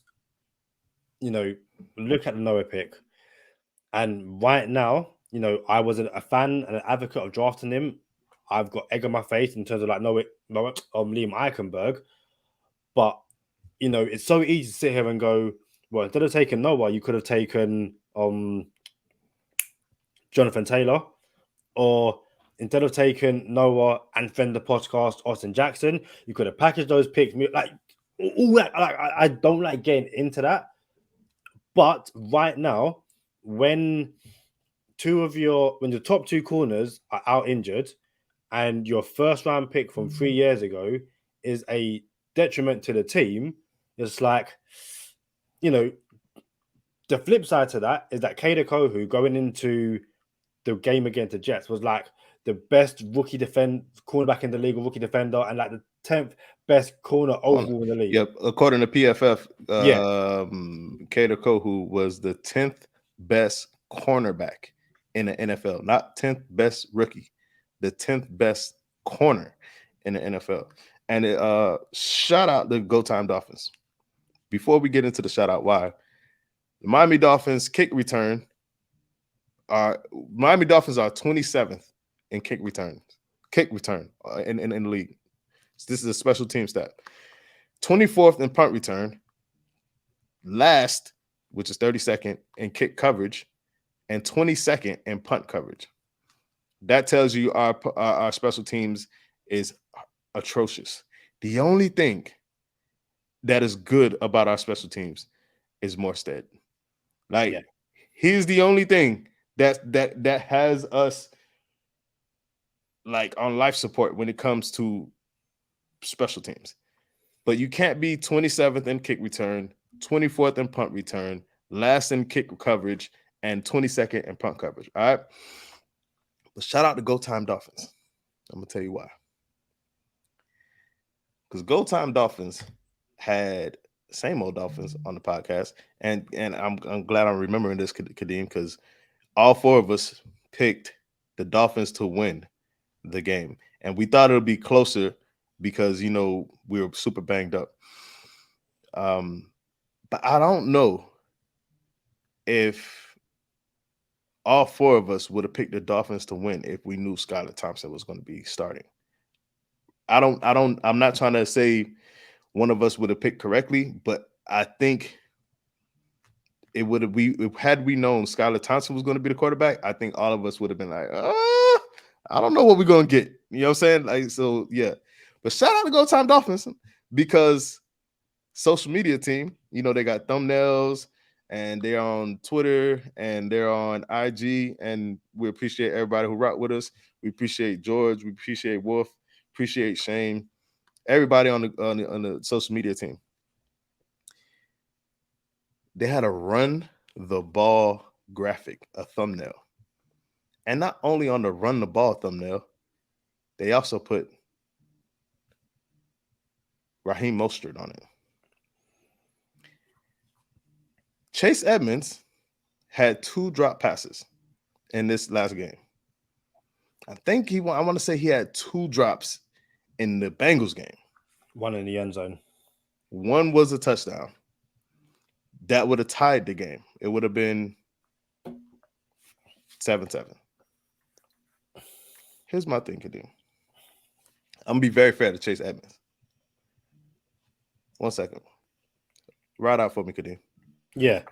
look at the Noah pick, and right now, I was a fan and an advocate of drafting him. I've got egg on my face in terms of Liam Eichenberg. But, it's so easy to sit here and go, well, instead of taking Noah, you could have taken Jonathan Taylor, or instead of taking Noah and friend the podcast Austin Jackson, you could have packaged those picks. All that. I don't like getting into that. But right now, when the top two corners are out injured, and your first round pick from 3 years ago is a detriment to the team, it's like, the flip side to that is that Kader Kohu going into the game against the Jets was like the best cornerback in the league, rookie defender, and like the 10th best corner overall in the league. Yep, according to PFF, Kader Kohu was the 10th best cornerback in the NFL, not 10th best rookie. The 10th best corner in the NFL. And shout out the Go Time Dolphins. Before we get into the shout out why, the Miami Dolphins kick return Miami Dolphins are 27th in kick return in the league. So this is a special team stat. 24th in punt return, last, which is 32nd in kick coverage, and 22nd in punt coverage. That tells you our special teams is atrocious. The only thing that is good about our special teams is Morstead. He's the only thing that has us on life support when it comes to special teams. But you can't be 27th in kick return, 24th in punt return, last in kick coverage, and 22nd in punt coverage. All right. But shout out to Go Time Dolphins. I'm gonna tell you why. Because Go Time Dolphins had same old Dolphins on the podcast, and I'm glad I'm remembering this, Kadeem, because all four of us picked the Dolphins to win the game, and we thought it would be closer because we were super banged up. But I don't know if all four of us would have picked the Dolphins to win if we knew Skylar Thompson was going to be starting. I'm not trying to say one of us would have picked correctly, but I think it would have had we known Skylar Thompson was going to be the quarterback, I think all of us would have been like, I don't know what we're going to get. You know what I'm saying? Like, so yeah. But shout out to Go Time Dolphins because social media team, they got thumbnails and they're on Twitter and they're on IG, and we appreciate everybody who rock with us. We appreciate George, we appreciate Wolf, appreciate Shane, everybody on the social media team. They had a run the ball graphic, a thumbnail. And not only on the run the ball thumbnail, they also put Raheem Mostert on it. Chase Edmonds had 2 drop passes in this last game. I think I want to say he had 2 drops in the Bengals game. 1 in the end zone. 1 was a touchdown. That would have tied the game. It would have been 7-7. Here's my thing, Kadeem. I'm going to be very fair to Chase Edmonds. 1 second. Ride out for me, Kadeem. Yeah.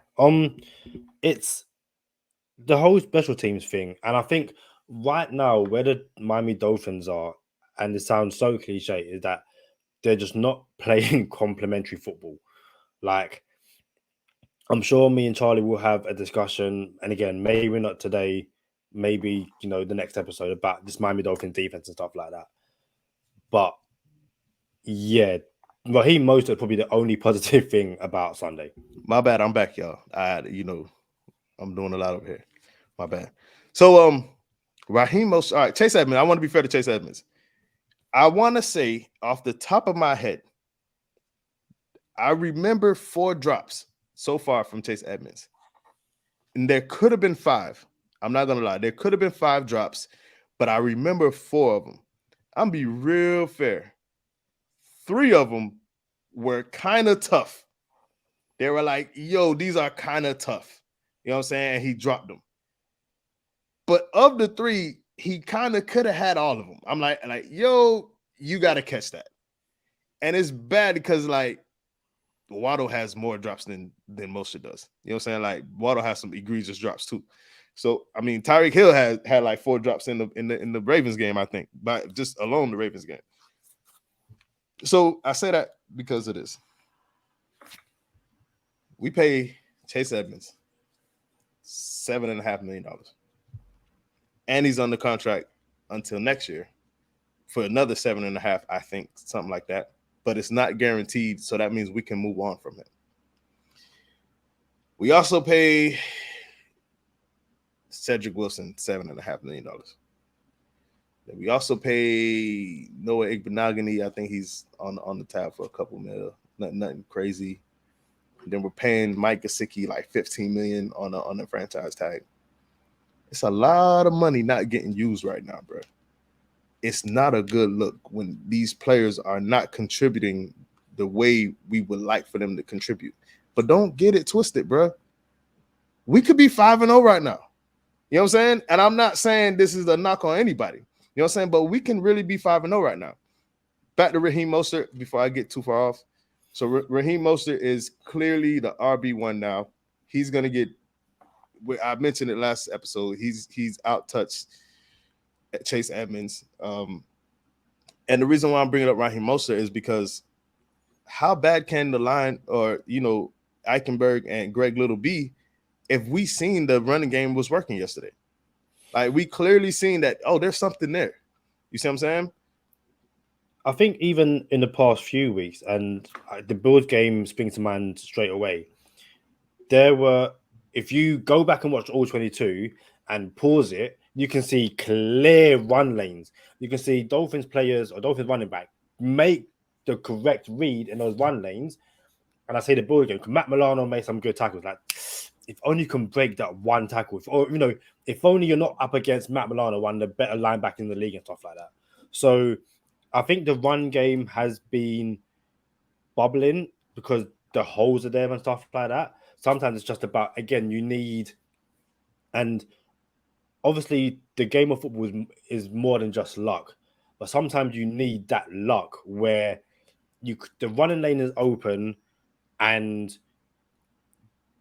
It's the whole special teams thing. And I think right now where the Miami Dolphins are, and it sounds so cliche, is that they're just not playing complementary football. Like, I'm sure me and Charlie will have a discussion. And again, maybe not today, maybe, the next episode about this Miami Dolphins defense and stuff like that. But yeah, Raheem Mostert is probably the only positive thing about Sunday. My bad. I'm back, y'all. I'm doing a lot over here. My bad. So, Raheem Mostert. All right, Chase Edmonds. I want to be fair to Chase Edmonds. I want to say off the top of my head, I remember 4 drops so far from Chase Edmonds. And there could have been 5. I'm not going to lie. There could have been 5 drops, but I remember 4 of them. I'm be real fair. 3 of them were kind of tough. They were like, yo, these are kind of tough. You know what I'm saying? And he dropped them. But of the 3, he kind of could have had all of them. I'm like, yo, you got to catch that. And it's bad because, Waddle has more drops than Mostert does. You know what I'm saying? Like, Waddle has some egregious drops too. So, I mean, Tyreek Hill had like 4 drops in the Ravens game, I think, but just alone the Ravens game. So I say that because of this. We pay Chase Edmonds $7.5 million. And he's under contract until next year for another 7.5, I think, something like that. But it's not guaranteed, so that means we can move on from it. We also pay Cedric Wilson $7.5 million. Then we also pay Noah Igbenogany. I think he's on the tab for a couple mil. Nothing crazy. Then we're paying Mike Gesicki like $15 million on the franchise tag. It's a lot of money not getting used right now, bro. It's not a good look when these players are not contributing the way we would like for them to contribute. But don't get it twisted, bro. We could be 5-0 right now. You know what I'm saying? And I'm not saying this is a knock on anybody. You know what I'm saying? But we can really be 5-0 right now. Back to Raheem Mostert before I get too far off. So Raheem Mostert is clearly the RB1 now. He's going to get – I mentioned it last episode. He's out-touched Chase Edmonds. And the reason why I'm bringing up Raheem Mostert is because how bad can the line or, Eichenberg and Greg Little be if we seen the running game was working yesterday? Like, we clearly seen that, there's something there. You see what I'm saying? I think even in the past few weeks, and the Bills game springs to mind straight away, there were, if you go back and watch all 22 and pause it, you can see clear run lanes. You can see Dolphins players or Dolphins running back make the correct read in those run lanes. And I say the Bills game, Matt Milano made some good tackles. Like, if only you can break that one tackle, or if only you're not up against Matt Milano, one of the better linebackers in the league and stuff like that. So I think the run game has been bubbling because the holes are there and stuff like that. Sometimes it's just about, again, you need, and obviously the game of football is more than just luck, but sometimes you need that luck where the running lane is open and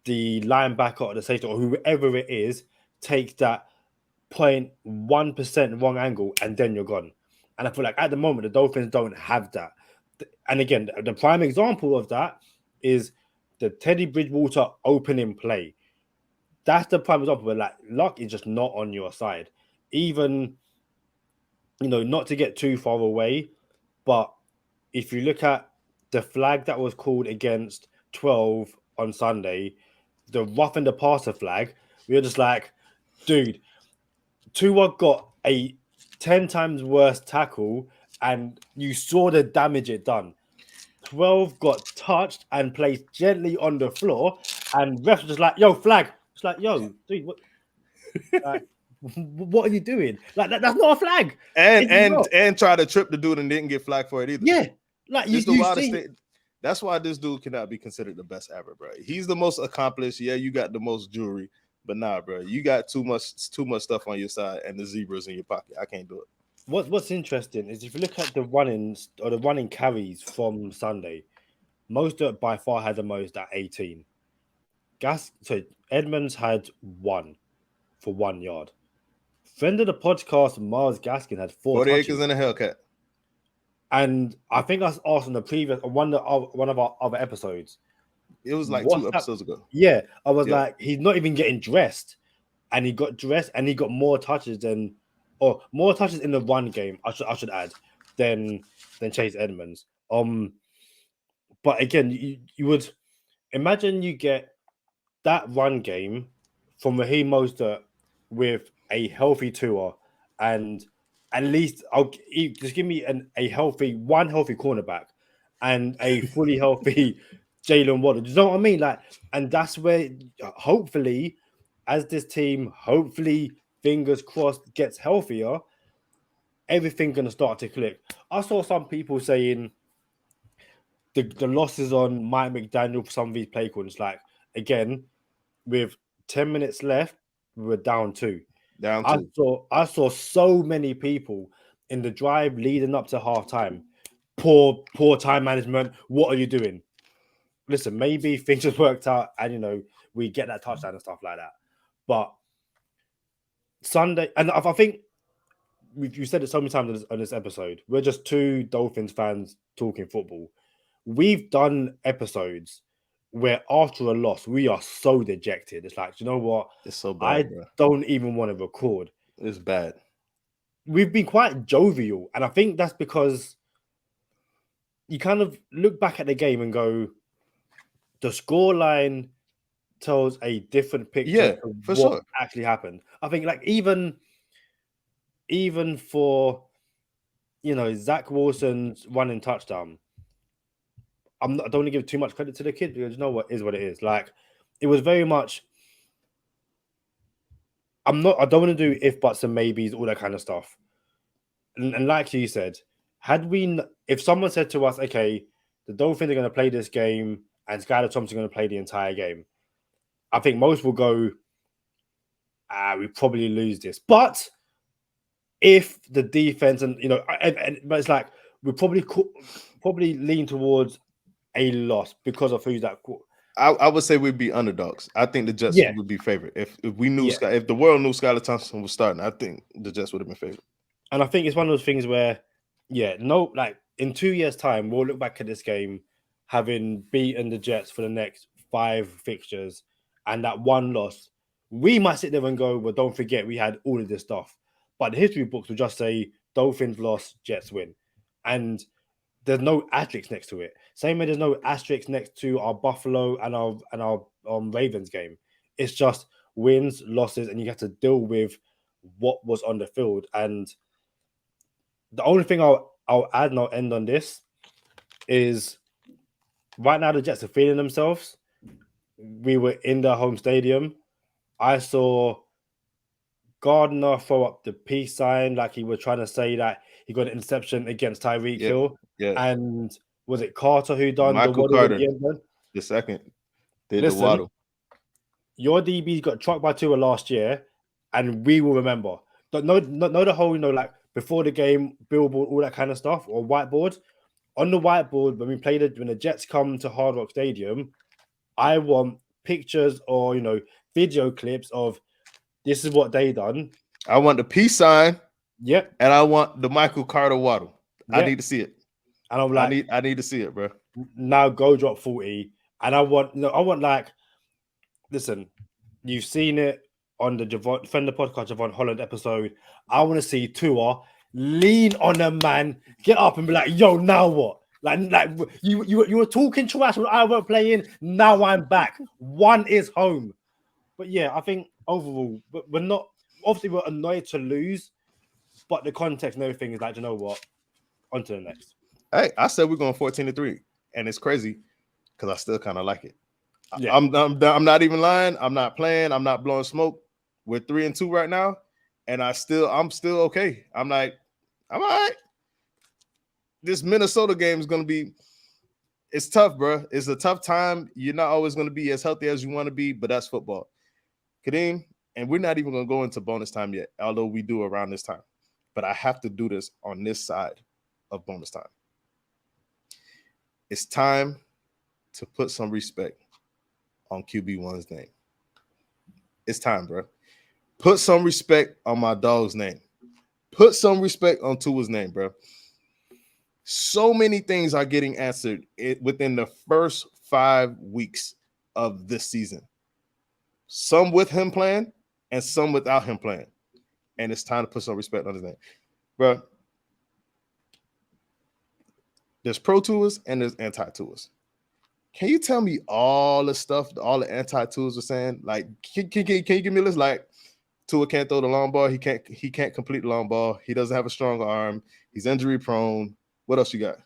the linebacker or the safety or whoever it is takes that 0.1% wrong angle and then you're gone. And I feel like at the moment the Dolphins don't have that. And again, the prime example of that is the Teddy Bridgewater opening play. That's the prime example where like luck is just not on your side. Even, not to get too far away, but if you look at the flag that was called against 12 on Sunday, the rough and the passer flag, we were just like, dude, Tua got a 10 times worse tackle and you saw the damage it done. 12 got touched and placed gently on the floor and refs were just like, yo, flag. It's like, yo, dude, what? Like, what are you doing? Like that's not a flag. And try to trip the dude and didn't get flagged for it either. Yeah, like you see. That's why this dude cannot be considered the best ever, bro. He's the most accomplished. Yeah, you got the most jewelry, but nah, bro, you got too much stuff on your side and the zebras in your pocket. I can't do it. What's interesting is if you look at the run-ins or the running carries from Sunday, most of it by far had the most at 18. Edmonds had 1 for 1 yard. Friend of the podcast, Miles Gaskin, had 4 40 touches. acres and a Hellcat. And I think I asked on the previous one of our other episodes. It was like 2 episodes ago. Yeah, I was like, he's not even getting dressed, and he got dressed, and he got more touches in the run game. I should add than Chase Edmonds. But again, you would imagine you get that run game from Raheem Mostert with a healthy Tua, and at least just give me a healthy cornerback and a fully healthy Jalen Waddle. Do you know what I mean? Like, and that's where hopefully, as this team, fingers crossed, gets healthier, everything's gonna start to click. I saw some people saying the losses on Mike McDaniel for some of these play calls. Like, again, with 10 minutes left, we were down 2. I saw so many people in the drive leading up to halftime. Poor time management. What are you doing? Listen, maybe things just worked out and we get that touchdown and stuff like that. But Sunday, and I think you said it so many times on this episode, we're just 2 Dolphins fans talking football. We've done episodes where after a loss, we are so dejected. It's like, you know what? It's so bad. I don't even want to record. It's bad. We've been quite jovial. And I think that's because you kind of look back at the game and go, the scoreline tells a different picture of what actually happened. I think like even for, Zach Wilson's running touchdown, I don't want to give too much credit to the kid because what is what it is. Like, it was very much. I don't want to do if buts and maybes, all that kind of stuff. And like you said, if someone said to us, okay, the Dolphins are going to play this game and Skylar Thompson is going to play the entire game, I think most will go, we probably lose this. But if the defense but it's like we probably lean towards a loss because of who's that. I would say we'd be underdogs. I think the Jets would be favored. If we knew if the world knew Skylar Thompson was starting, I think the Jets would have been favored. And I think it's one of those things where, in 2 years' time, we'll look back at this game having beaten the Jets for the next 5 fixtures, and that one loss, we might sit there and go, well, don't forget we had all of this stuff. But the history books will just say Dolphins loss, Jets win. And there's no asterisk next to it. Same way there's no asterisk next to our Buffalo and our Ravens game. It's just wins, losses, and you have to deal with what was on the field. And the only thing I'll add and I'll end on this is right now the Jets are feeling themselves. We were in their home stadium. I saw Gardner throw up the peace sign like he was trying to say that he got an interception against Tyreek Hill. Yeah. And was it Carter who done Michael the Carter, waddle? the second, did Listen, the waddle. Your DBs got trucked by Tua last year, and we will remember. Know the whole, like before the game, billboard, all that kind of stuff, or whiteboard. On the whiteboard, when the Jets come to Hard Rock Stadium, I want pictures or video clips of this is what they done. I want the peace sign. Yep. And I want the Michael Carter waddle. Yep. I need to see it. And I'm like, I need to see it, bro. Now go drop 40. And I want like, listen, you've seen it on the Defender Podcast Javon Holland episode. I want to see Tua lean on a man, get up and be like, yo, now what? Like you were talking trash when I weren't playing. Now I'm back. One is home. But yeah, I think overall, we're not, obviously we're annoyed to lose, but the context and everything is like, you know what? On to the next. Hey, I said we're going 14-3, and it's crazy because I still kind of like it. Yeah. I'm not even lying. I'm not playing. I'm not blowing smoke. We're 3-2 right now, and I'm still okay. I'm all right. This Minnesota game is gonna be. It's tough, bro. It's a tough time. You're not always gonna be as healthy as you want to be, but that's football. Kadeem, and we're not even gonna go into bonus time yet, although we do around this time. But I have to do this on this side of bonus time. It's time to put some respect on QB1's name. It's time, bro. Put some respect on my dog's name. Put some respect on Tua's name, bro. So many things are getting answered within the first 5 weeks of this season. Some with him playing and some without him playing. And it's time to put some respect on his name. Bro, there's pro Tuas and there's anti-Tuas. Can you tell me all the stuff, all the anti-Tuas are saying? Like, can you give me a list? Like, Tua can't throw the long ball. He can't complete the long ball. He doesn't have a strong arm. He's injury prone. What else you got?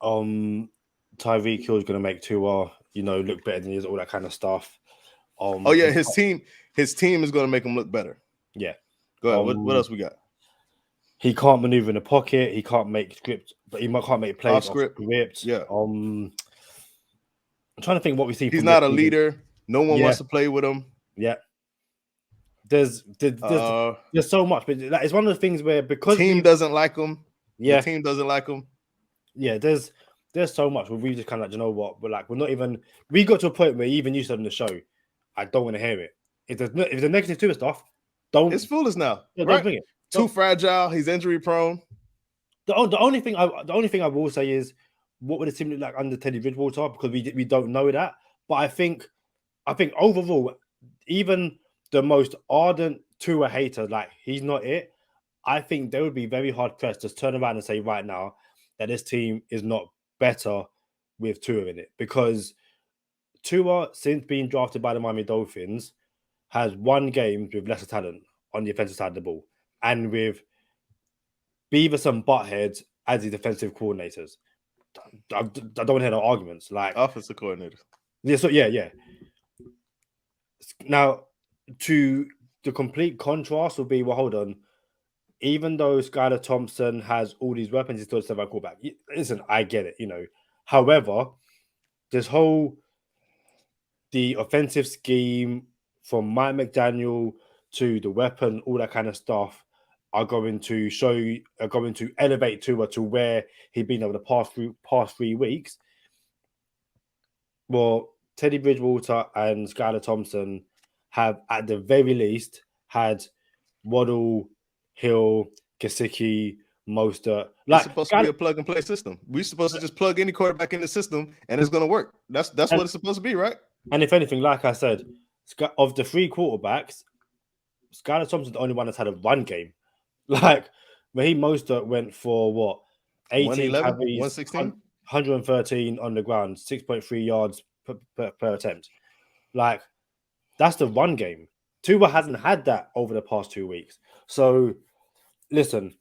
Tyreek Hill is going to make Tua, look better than he is, all that kind of stuff. His team is going to make him look better. Yeah. Go ahead. What else we got? He can't maneuver in the pocket. He can't make script, but he can't make plays off script. Yeah. I'm trying to think what we see. He's not a leader. No one wants to play with him. Yeah. There's so much, but it's one of the things where because team doesn't like him. Yeah, the team doesn't like him. Yeah, there's so much where we just kind of like, you know what? We're not even. We got to a point where even you said on the show, I don't want to hear it. If there's a negative to stuff, don't. It's foolish now. Yeah, right? Don't bring it. Too fragile. He's injury prone. The only thing I will say is, what would the team look like under Teddy Bridgewater? Because we don't know that. But I think overall, even the most ardent Tua hater, like he's not it. I think they would be very hard pressed to turn around and say right now that this team is not better with Tua in it, because Tua, since being drafted by the Miami Dolphins, has won games with lesser talent on the offensive side of the ball and with Beavis and Butthead as the defensive coordinators. I don't want to hear no arguments. Like offensive coordinator. Yeah. Now, to the complete contrast will be, well, hold on. Even though Skylar Thompson has all these weapons, he's still a 7 quarterback. Listen, I get it, However, the offensive scheme from Mike McDaniel to the weapon, all that kind of stuff, are going to elevate Tua to where he'd been over the past 3 weeks. Well, Teddy Bridgewater and Skylar Thompson have, at the very least, had Waddle, Hill, Gesicki, Mostert. It's supposed to be a plug-and-play system. We're supposed to just plug any quarterback in the system, and it's going to work. That's what it's supposed to be, right? And if anything, like I said, of the 3 quarterbacks, Skylar Thompson's the only one that's had a run game. Like, Raheem Mostert went for, what, 18 carries, 116? 113 on the ground, 6.3 yards per attempt. Like, that's the run game. Tua hasn't had that over the past 2 weeks. So listen,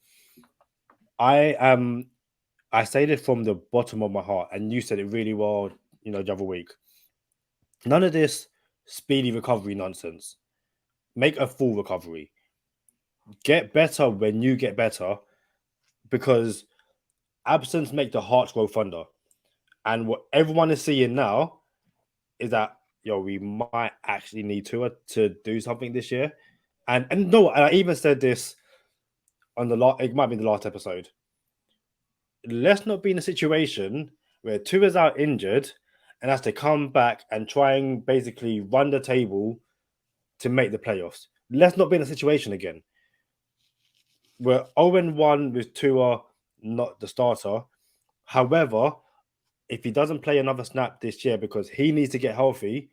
I say this from the bottom of my heart, and you said it really well, the other week. None of this speedy recovery nonsense. Make a full recovery. Get better when you get better, because absence make the heart grow fonder. And what everyone is seeing now is that we might actually need Tua to do something this year. And no, I even said this on it might be the last episode. Let's not be in a situation where Tua's out injured and has to come back and try and basically run the table to make the playoffs. Let's not be in a situation again. We're 0-1 with Tua not the starter. However, if he doesn't play another snap this year because he needs to get healthy,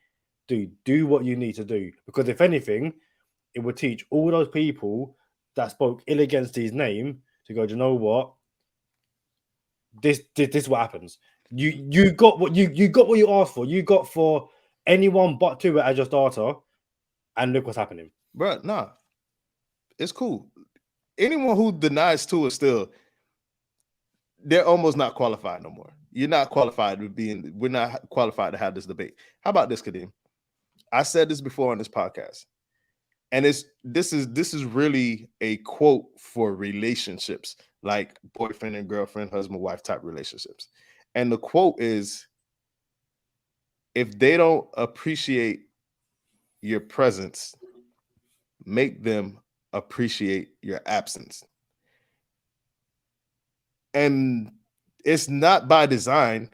do what you need to do. Because if anything, it will teach all those people that spoke ill against his name to go, do you know what? This is what happens. You got what you asked for. You got for anyone but Tua as your starter, and look what's happening. Bro, nah. It's cool. Anyone who denies Tua still, they're almost not qualified no more. You're not qualified we're not qualified to have this debate. How about this, Kadeem? I said this before on this podcast. And this is really a quote for relationships, like boyfriend and girlfriend, husband, wife type relationships. And the quote is, if they don't appreciate your presence, make them appreciate your absence. And it's not by design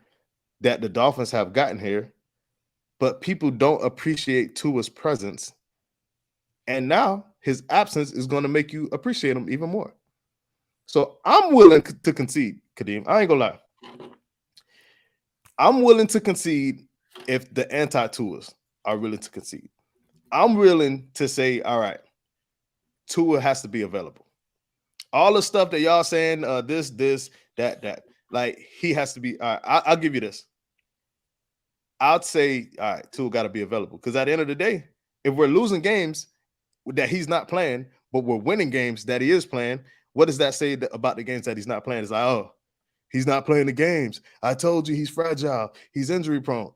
that the Dolphins have gotten here, but people don't appreciate Tua's presence. And now his absence is going to make you appreciate him even more. So I'm willing to concede, Kadeem. I ain't gonna lie. I'm willing to concede if the anti-Tuas are willing to concede. I'm willing to say, all right, Tua has to be available. All the stuff that y'all saying, this, that, like he has to be. All right, I'll give you this. I'd say, all right, Tua got to be available, because at the end of the day, if we're losing games that he's not playing, but we're winning games that he is playing, what does that say about the games that he's not playing? It's like, oh, he's not playing the games. I told you he's fragile. He's injury prone.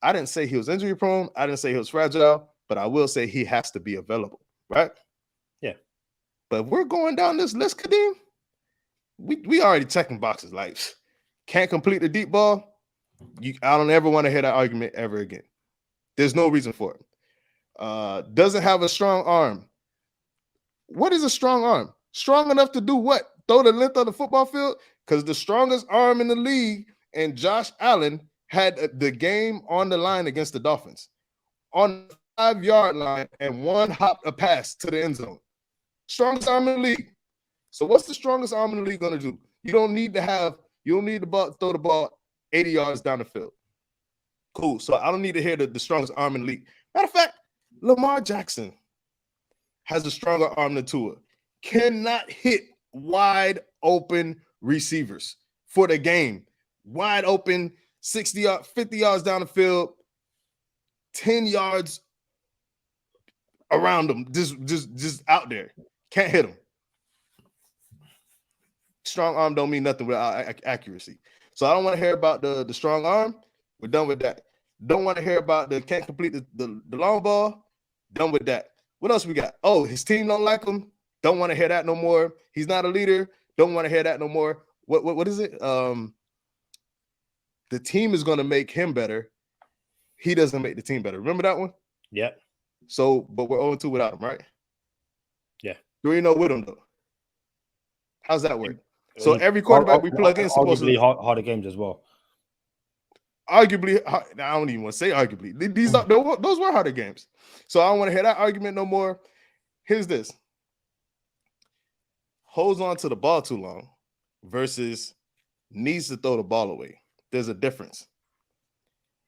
I didn't say he was injury prone. I didn't say he was fragile, but I will say he has to be available, right? Yeah. But if we're going down this list, Kadeem, we already checking boxes. Like, can't complete the deep ball. I don't ever want to hear that argument ever again. There's no reason for it. Doesn't have a strong arm. What is a strong arm? Strong enough to do what? Throw the length of the football field? Because the strongest arm in the league and Josh Allen had the game on the line against the Dolphins on the 5-yard line and one hop a pass to the end zone. Strongest arm in the league. So what's the strongest arm in the league going to do? You don't need to throw the ball 80 yards down the field. Cool. So I don't need to hear the strongest arm in the league. Matter of fact, Lamar Jackson has a stronger arm than Tua. Cannot hit wide open receivers for the game. Wide open, 60 yards, 50 yards down the field, 10 yards around them, just out there. Can't hit them. Strong arm don't mean nothing without accuracy. So I don't want to hear about the strong arm. We're done with that. Don't want to hear about the can't complete the long ball. Done with that. What else we got? Oh, his team don't like him. Don't want to hear that no more. He's not a leader. Don't want to hear that no more. What is it? The team is going to make him better. He doesn't make the team better. Remember that one? Yeah. So, but we're 0-2 without him, right? Yeah. 3-0 with him, though. How's that work? So every quarterback we plug in is supposed to harder games as well. Arguably, I don't even want to say arguably. Those were harder games. So I don't want to hear that argument no more. Here's this. Holds on to the ball too long versus needs to throw the ball away. There's a difference.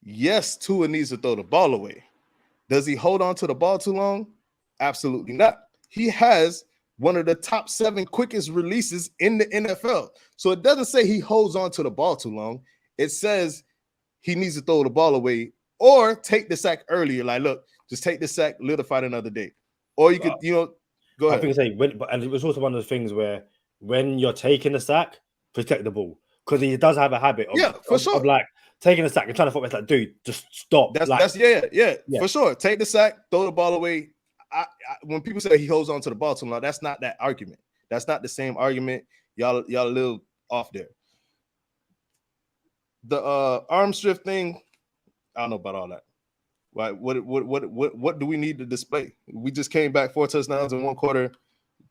Yes, Tua needs to throw the ball away. Does he hold on to the ball too long? Absolutely not. He has one of the top 7 quickest releases in the NFL. So it doesn't say he holds on to the ball too long. It says he needs to throw the ball away or take the sack earlier. Like, look, Just take the sack, live to fight another day. Or you could, go ahead. I think and it was also one of those things where when you're taking the sack, protect the ball. Because he does have a habit of like taking a sack and trying to it's like, dude, just stop. That's for sure. Take the sack, throw the ball away. When people say he holds on to the ball too long, that's not that argument. That's not the same argument. Y'all a little off there. The arm strength thing, I don't know about all that. Right? What do we need to display? We just came back 4 touchdowns in 1 quarter,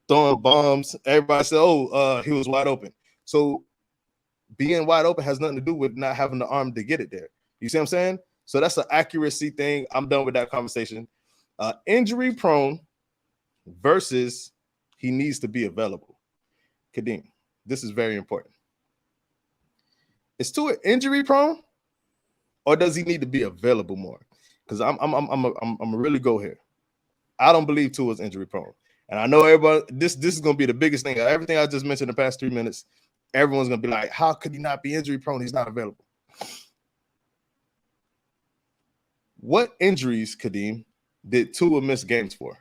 throwing bombs. Everybody said, he was wide open. So being wide open has nothing to do with not having the arm to get it there. You see what I'm saying? So that's an accuracy thing. I'm done with that conversation. Injury prone versus he needs to be available. Kadeem, this is very important. Is Tua injury prone, or does he need to be available more? Because I'm really go here. I don't believe Tua is injury prone, and I know everybody. This is going to be the biggest thing. Everything I just mentioned in the past 3 minutes, everyone's going to be like, "How could he not be injury prone? He's not available." What injuries, Kadeem, did Tua miss games for?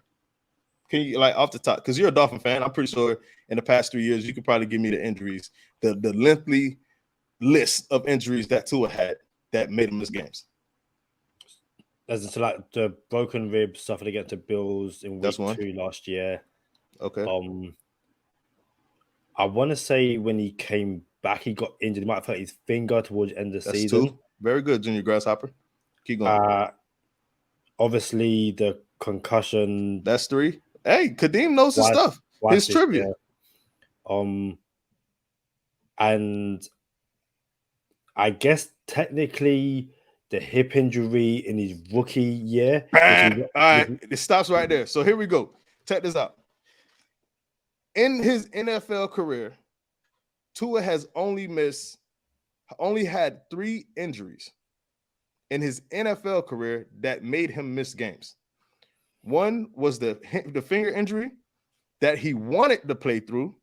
Can you, like, off the top? Because you're a Dolphin fan. I'm pretty sure in the past 3 years you could probably give me the injuries, the lengthy list of injuries that Tua had that made him miss games. As to like the broken rib suffered against the Bills in week 2 last year. Okay. I want to say when he came back, he got injured. He might have hurt his finger towards the end of the season. 2. Very good, Junior Grasshopper. Keep going. Obviously, the concussion. That's 3. Hey, Kadeem knows his stuff. His trivia. Yeah. And I guess technically the hip injury in his rookie year. All right, it stops right there. So here we go. Check this out. In his NFL career, Tua has only had 3 injuries in his NFL career that made him miss games. One was the finger injury that he wanted to play through,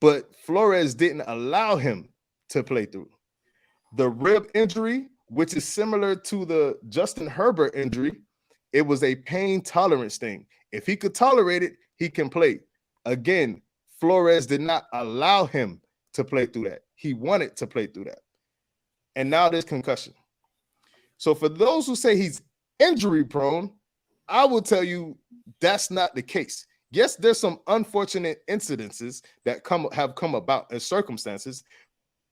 but Flores didn't allow him to play through. The rib injury, which is similar to the Justin Herbert injury, it was a pain tolerance thing. If he could tolerate it, he can play. Again, Flores did not allow him to play through that. He wanted to play through that. And now there's concussion. So for those who say he's injury prone, I will tell you that's not the case. Yes, there's some unfortunate incidences that have come about in circumstances,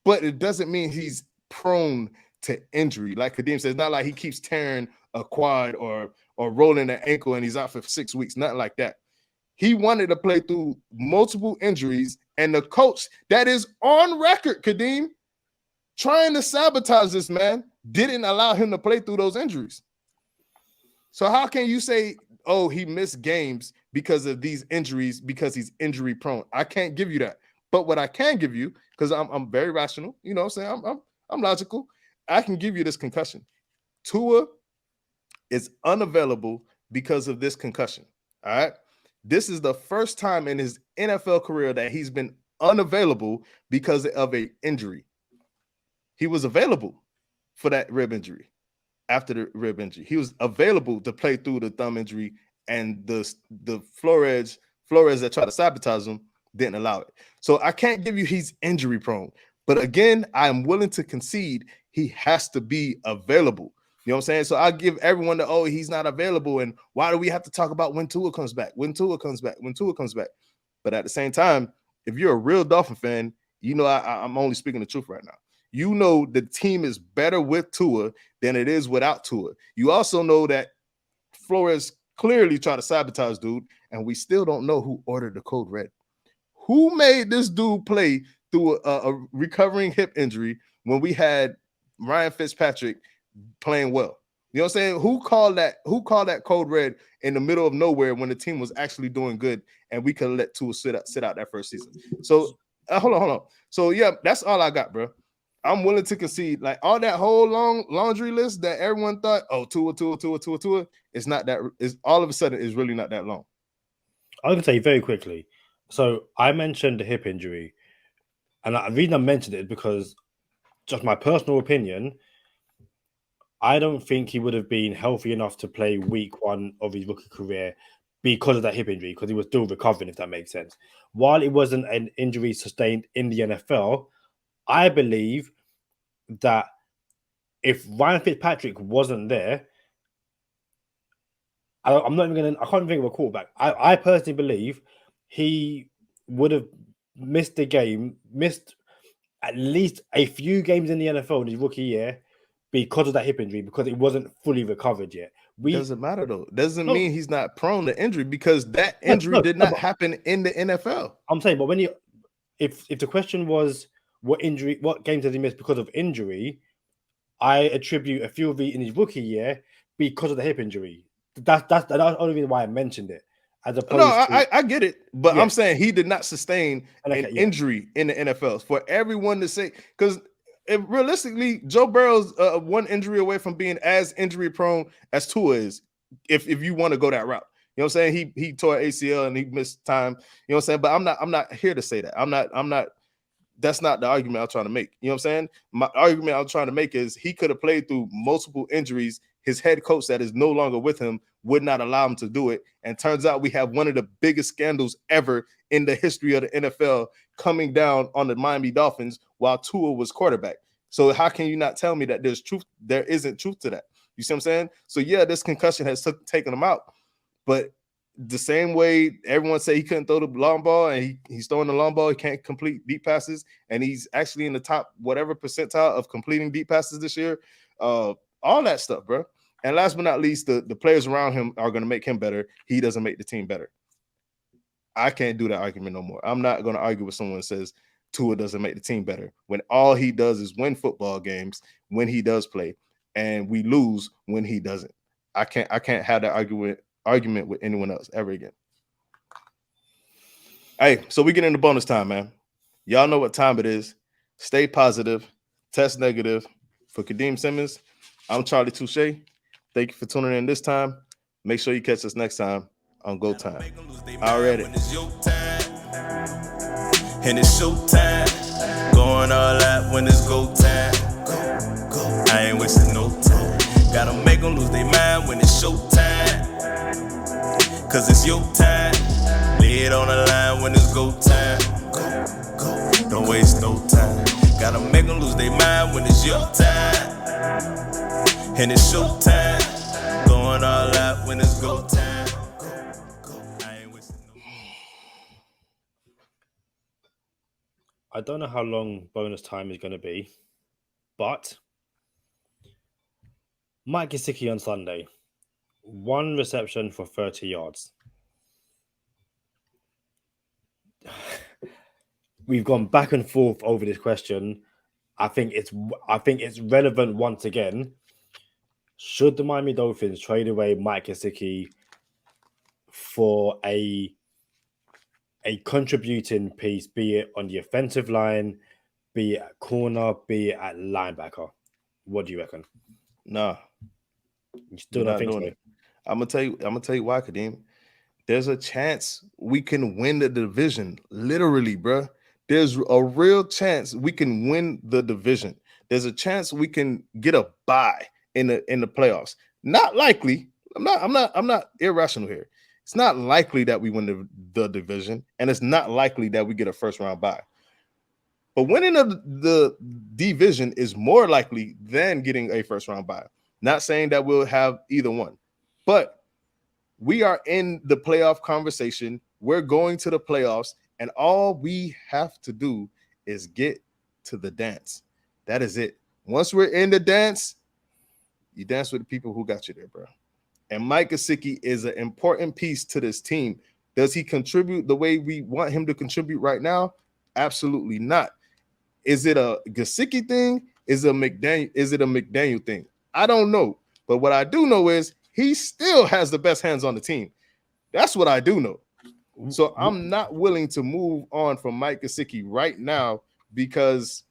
but it doesn't mean he's prone to injury. Like Kadeem says, it's not like he keeps tearing a quad or rolling an ankle and he's out for 6 weeks. Nothing like that. He wanted to play through multiple injuries, and the coach that is on record, Kadeem, trying to sabotage this man, didn't allow him to play through those injuries. So how can you say, he missed games because of these injuries because he's injury prone? I can't give you that. But what I can give you, because I'm very rational, you know what I'm saying? I'm logical. I can give you this concussion. Tua is unavailable because of this concussion. All right. This is the first time in his NFL career that he's been unavailable because of an injury. He was available for that rib injury. After the rib injury, he was available to play through the thumb injury, and the Flores that tried to sabotage him didn't allow it. So I can't give you he's injury prone. But again, I'm willing to concede he has to be available. You know what I'm saying? So I give everyone he's not available. And why do we have to talk about when Tua comes back? When Tua comes back? But at the same time, if you're a real Dolphin fan, you know I'm only speaking the truth right now. You know the team is better with Tua than it is without Tua. You also know that Flores clearly tried to sabotage dude, and we still don't know who ordered the code red. Who made this dude play through a recovering hip injury when we had Ryan Fitzpatrick playing well? You know what I'm saying? Who called that code red in the middle of nowhere when the team was actually doing good and we could let Tua sit out that first season? So hold on. So yeah, that's all I got, bro. I'm willing to concede, like all that whole long laundry list that everyone thought, Tua. It's not that. It's all of a sudden is really not that long. I can tell you very quickly. So I mentioned the hip injury, and the reason I mentioned it is because, just my personal opinion, I don't think he would have been healthy enough to play week 1 of his rookie career because of that hip injury, because he was still recovering, if that makes sense. While it wasn't an injury sustained in the NFL, I believe that if Ryan Fitzpatrick wasn't there, I'm not even going to, I can't even think of a quarterback. I personally believe he would have missed at least a few games in the NFL in his rookie year because of that hip injury, because it wasn't fully recovered yet. Doesn't matter though. Doesn't mean he's not prone to injury, because that injury did not happen in the NFL. I'm saying, but if the question was what games did he miss because of injury, I attribute a few of it in his rookie year because of the hip injury. That's the only reason why I mentioned it. As opposed I get it, but I'm saying he did not sustain an injury in the NFL. For everyone to say, because realistically, Joe Burrow's one injury away from being as injury prone as Tua is, if you want to go that route. You know what I'm saying? He tore ACL and he missed time. You know what I'm saying? But I'm not here to say that. I'm not. That's not the argument I'm trying to make. You know what I'm saying? My argument I'm trying to make is he could have played through multiple injuries. His head coach that is no longer with him would not allow him to do it. And turns out we have one of the biggest scandals ever in the history of the NFL coming down on the Miami Dolphins while Tua was quarterback. So how can you not tell me that there isn't truth to that? You see what I'm saying? So yeah, this concussion has taken him out, but the same way everyone say he couldn't throw the long ball and he's throwing the long ball, he can't complete deep passes, and he's actually in the top whatever percentile of completing deep passes this year. All that stuff, bro. And last but not least, the players around him are going to make him better. He doesn't make the team better. I can't do that argument no more. I'm not going to argue with someone that says Tua doesn't make the team better when all he does is win football games when he does play, and we lose when he doesn't. I can't have that argument with anyone else ever again. Hey, so we get into bonus time, man. Y'all know what time it is. Stay positive, test negative. For Kadeem Simmons, I'm Charlie Touche. Thank you for tuning in this time. Make sure you catch us next time on Go Time. Already. And it's showtime. Going all out when it's go time. I ain't wasting no time. Gotta make them lose their mind when it's showtime. Cause it's your time. Lay it on the line when it's go time. Don't waste no time. Gotta make them lose their mind when it's your time. And it's showtime. Going all out when it's go time. I ain't wasting no time. I don't know how long bonus time is going to be, but Mike Gesicki on Sunday, 1 reception for 30 yards. We've gone back and forth over this question. I think it's relevant once again. Should the Miami Dolphins trade away Mike Gesicki for a contributing piece, be it on the offensive line, be it at corner, be it at linebacker? What do you reckon? Nah. You still not doing it. I'm gonna tell you why, Kadeem. There's a chance we can win the division. Literally, bro. There's a real chance we can win the division. There's a chance we can get a bye in the playoffs. Not likely. I'm not irrational here. It's not likely that we win the division, and it's not likely that we get a first round bye. But winning the division is more likely than getting a first round bye. Not saying that we'll have either one, but we are in the playoff conversation. We're going to the playoffs, and all we have to do is get to the dance. That is it. Once we're in the dance, you dance with the people who got you there, bro. And Mike Gesicki is an important piece to this team. Does he contribute the way we want him to contribute right now? Absolutely not. Is it a Gesicki thing? Is it a McDaniel thing? I don't know. But what I do know is he still has the best hands on the team. That's what I do know. So I'm not willing to move on from Mike Gesicki right now because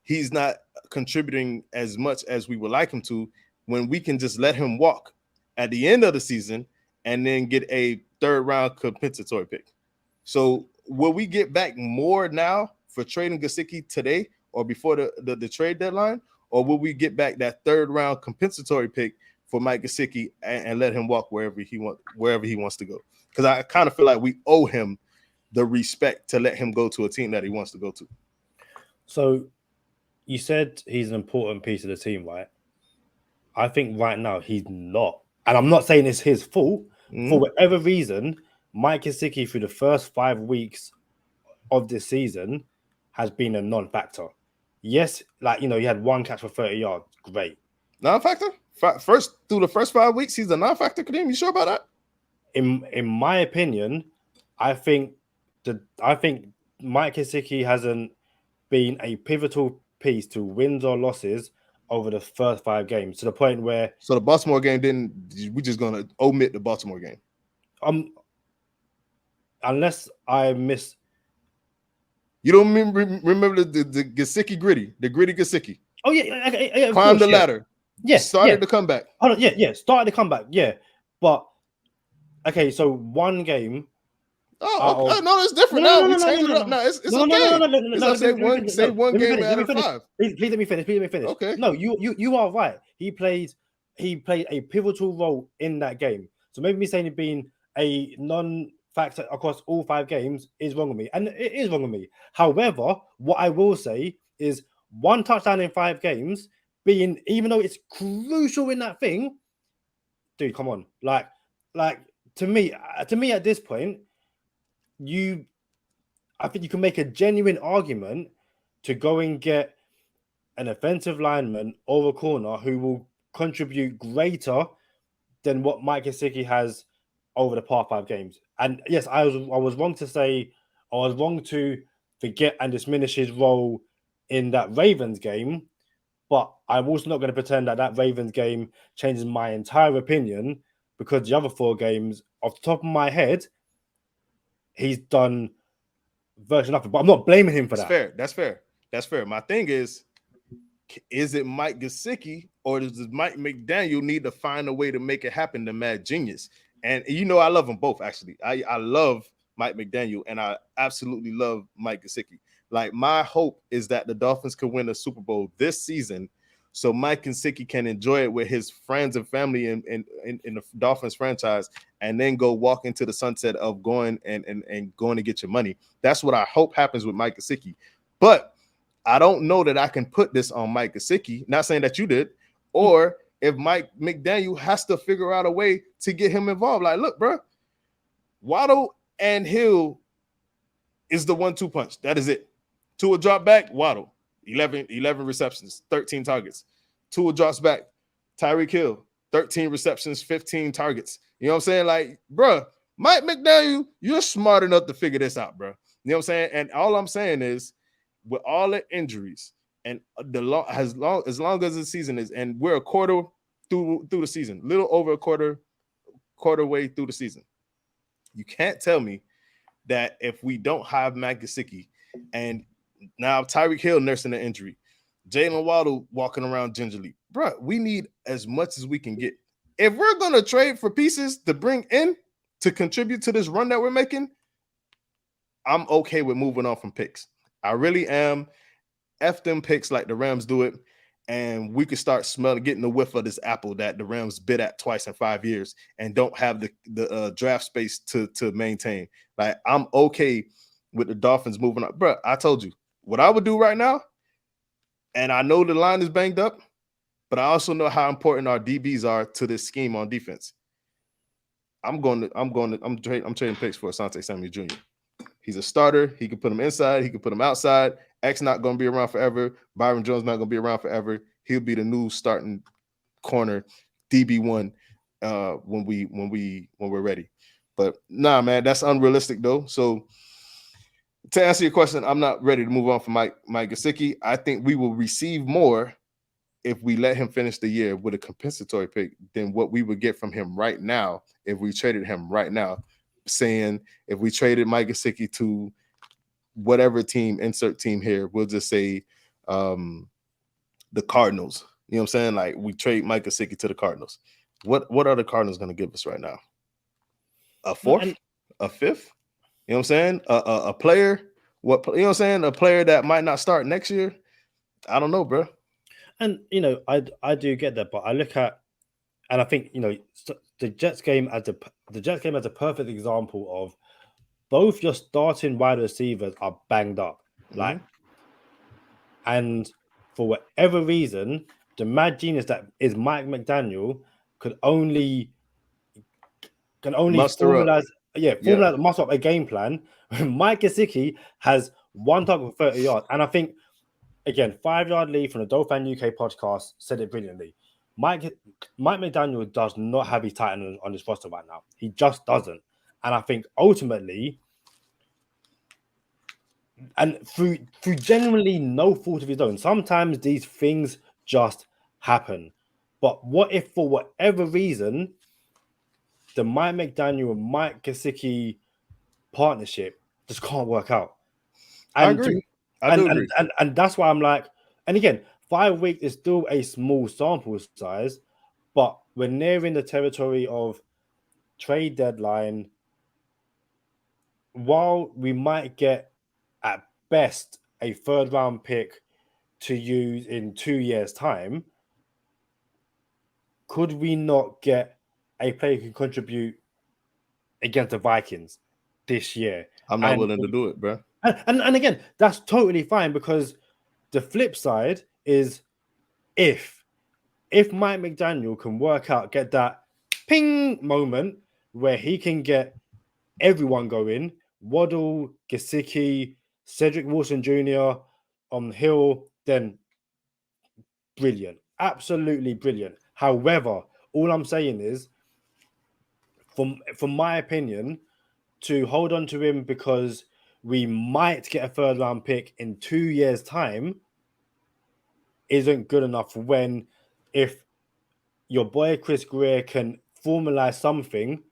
he's not contributing as much as we would like him to, when we can just let him walk at the end of the season and then get a 3rd round compensatory pick. So will we get back more now for trading Gesicki today or before the trade deadline? or will we get back that 3rd round compensatory pick for Mike Gesicki and let him walk wherever he wants to go? Because I kind of feel like we owe him the respect to let him go to a team that he wants to go to. So you said he's an important piece of the team, right? I think right now he's not. And I'm not saying it's his fault. For whatever reason, Mike Gesicki through the first 5 weeks of this season has been a non-factor. Yes, like, he had 1 catch for 30 yards. Great. Non-factor? Through the first 5 weeks, he's a non-factor, Kadeem? You sure about that? In my opinion, I think Mike Gesicki hasn't been a pivotal piece to wins or losses over the first 5 games, to the point where... So the Baltimore game we're just going to omit the Baltimore game. Unless I miss... You don't remember the Gesicki gritty, the gritty Gesicki? Oh, yeah. Climbed the ladder. Yeah. Started the comeback. Oh, yeah. Started the comeback, yeah. But, okay, so 1 game... Oh, no, it's different now. We changed it up now. It's okay. Say one game out of 5. Please let me finish. Okay. No, you are right. He played a pivotal role in that game. So maybe me saying it being a non-factor across all 5 games is wrong with me, and it is wrong with me. However, what I will say is 1 touchdown in 5 games being, even though it's crucial in that thing, dude, come on. Like to me at this point, I think you can make a genuine argument to go and get an offensive lineman or a corner who will contribute greater than what Mike Gesicki has over the past 5 games. And yes, I was wrong to say, I was wrong to forget and diminish his role in that Ravens game, but I'm also not going to pretend that Ravens game changes my entire opinion, because the other 4 games, off the top of my head, he's done virtually nothing. But I'm not blaming him for that. That's fair. My thing is it Mike Gesicki, or does Mike McDaniel need to find a way to make it happen to Mad Genius? And I love them both, actually. I love Mike McDaniel, and I absolutely love Mike Gesicki. Like, my hope is that the Dolphins could win a Super Bowl this season, so Mike Gesicki can enjoy it with his friends and family in the Dolphins franchise, and then go walk into the sunset of going and going to get your money. That's what I hope happens with Mike Gesicki. But I don't know that I can put this on Mike Gesicki, not saying that you did, or if Mike McDaniel has to figure out a way to get him involved. Like, look, bro, Waddle and Hill is the 1-2 punch. That is it. Tua drop back, Waddle. 11 receptions, 13 targets. Tua drops back. Tyreek Hill, 13 receptions, 15 targets. You know what I'm saying? Like, bro, Mike McDaniel, you're smart enough to figure this out, bro. You know what I'm saying? And all I'm saying is, with all the injuries and as long as the season is, and we're a quarter through the season, little over a quarter way through the season, you can't tell me that if we don't have Mike Gesicki, and now Tyreek Hill nursing an injury, Jalen Waddle walking around gingerly, bro, we need as much as we can get. If we're going to trade for pieces to bring in to contribute to this run that we're making, I'm okay with moving on from picks. I really am. F them picks like the Rams do it, and we could start getting the whiff of this apple that the Rams bit at twice in 5 years and don't have the draft space to maintain. Like, I'm okay with the Dolphins moving up. Bro, I told you what I would do right now, and I know the line is banged up, but I also know how important our DBs are to this scheme on defense. I'm trading picks for Asante Samuel Jr. He's a starter. He can put him inside. He can put him outside. X not going to be around forever. Byron Jones not going to be around forever. He'll be the new starting corner DB1 when we're ready. But nah, man, that's unrealistic though. So to answer your question, I'm not ready to move on from Mike Gesicki. I think we will receive more if we let him finish the year with a compensatory pick than what we would get from him right now if we traded him right now. Saying if we traded Mike Gesicki to whatever team, insert team here, we'll just say the Cardinals. You know what I'm saying? Like, we trade Mike Gesicki to the Cardinals. What are the Cardinals going to give us right now? A 4th? A 5th? You know what I'm saying? A player? You know what I'm saying? A player that might not start next year? I don't know, bro. And I do get that, but I look at, and I think the Jets game as a perfect example of both your starting wide receivers are banged up, like, and for whatever reason, the mad genius that is Mike McDaniel can only Muster up. formalize muster up a game plan. Mike Gesicki has one target for 30 yards, and I think again, 5-yard lead from the Dolphins UK podcast said it brilliantly. Mike McDaniel does not have his tight end on his roster right now. He just doesn't. And I think ultimately, and through genuinely no fault of his own, sometimes these things just happen. But what if for whatever reason, the Mike McDaniel and Mike Gesicki partnership just can't work out? And I agree. I do agree. And that's why I'm like, and again, 5 weeks is still a small sample size, but we're nearing the territory of trade deadline. While we might get at best a 3rd-round pick to use in 2 years' time, could we not get a player who can contribute against the Vikings this year? I'm not willing to do it, bro. And again, that's totally fine, because the flip side is if Mike McDaniel can get that ping moment where he can get everyone going, Waddle, Gesicki, Cedric Wilson Jr. on Hill, then brilliant. Absolutely brilliant. However, all I'm saying is, from my opinion, to hold on to him because we might get a 3rd-round pick in 2 years' time isn't good enough, when if your boy Chris Greer can formalize something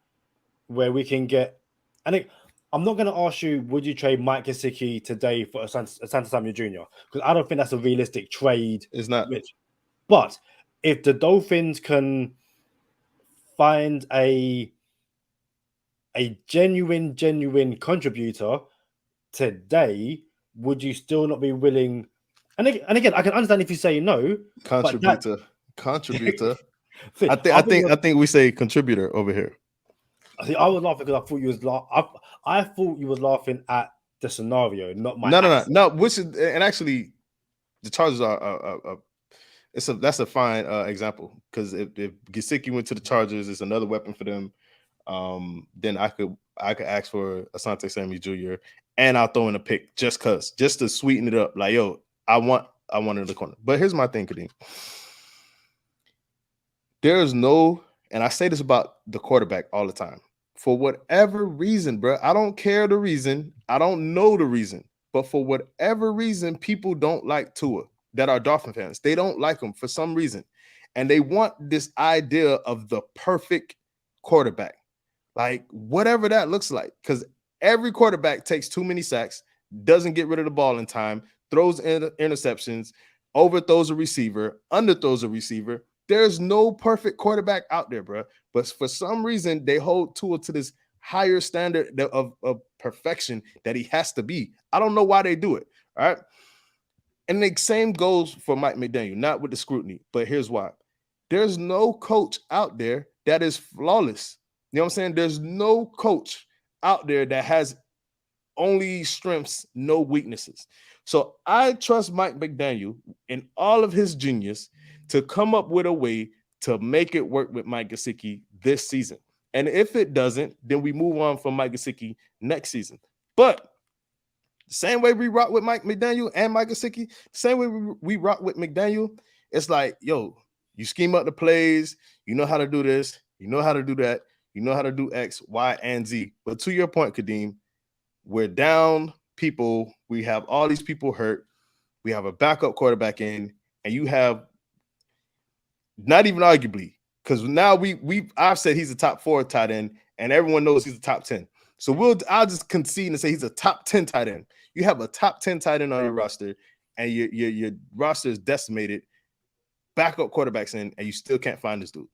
where we can get, and I'm not going to ask you, would you trade Mike Gesicki today for a Santa Samuel Jr.? Because I don't think that's a realistic trade. It's not. But if the Dolphins can find a genuine contributor today, would you still not be willing? And again, I can understand if you say no. Contributor. I think we say contributor over here. I was laughing because I thought you was I thought you was laughing at the scenario, not my. No. Which is, and actually, the Chargers are that's a fine example, because if Gesicki went to the Chargers, it's another weapon for them. Then I could ask for Asante Samuel Jr. and I'll throw in a pick just to sweeten it up. Like, yo, I want in the corner. But here's my thing, Kadeem. There is no, and I say this about the quarterback all the time, for whatever reason, bro, I don't care the reason. I don't know the reason. But for whatever reason, people don't like Tua that are Dolphin fans. They don't like him for some reason. And they want this idea of the perfect quarterback. Like, whatever that looks like. Because every quarterback takes too many sacks, doesn't get rid of the ball in time, throws interceptions, overthrows a receiver, underthrows a receiver. There's no perfect quarterback out there, bro. But for some reason, they hold Tua to this higher standard of perfection that he has to be. I don't know why they do it. All right. And the same goes for Mike McDaniel, not with the scrutiny, but here's why. There's no coach out there that is flawless. You know what I'm saying? There's no coach out there that has only strengths, no weaknesses. So I trust Mike McDaniel in all of his genius to come up with a way to make it work with Mike Gesicki this season. And if it doesn't, then we move on from Mike Gesicki next season. But the same way we rock with Mike McDaniel and Mike Gesicki, same way we rock with McDaniel, it's like, yo, you scheme up the plays, you know how to do this, you know how to do that, you know how to do X, Y, and Z. But to your point, Kadeem, we're down people. We have all these people hurt. We have a backup quarterback in, and you have not even arguably, because now I've said he's a top 4 tight end, and everyone knows he's a top 10. So I'll just concede and say he's a top 10 tight end. You have a top 10 tight end on your roster, and your roster is decimated. Backup quarterbacks in, and you still can't find this dude.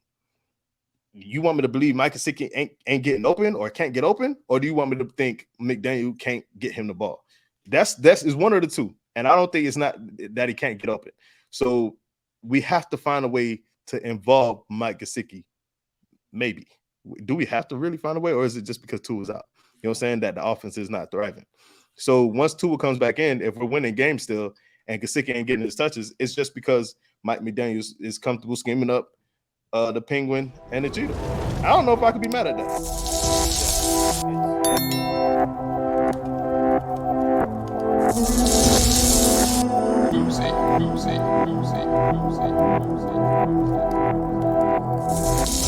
You want me to believe Mike Gesicki ain't getting open or can't get open, or do you want me to think McDaniel can't get him the ball? That's is one of the two, and I don't think it's not that he can't get open. So we have to find a way to involve Mike Gesicki. Maybe. Do we have to really find a way, or is it just because Tua's out? You know what I'm saying? That the offense is not thriving. So once Tua comes back in, if we're winning games still and Gesicki ain't getting his touches, it's just because Mike McDaniels is comfortable scheming up the Penguin and the Cheetah. I don't know if I could be mad at that. Oopsie.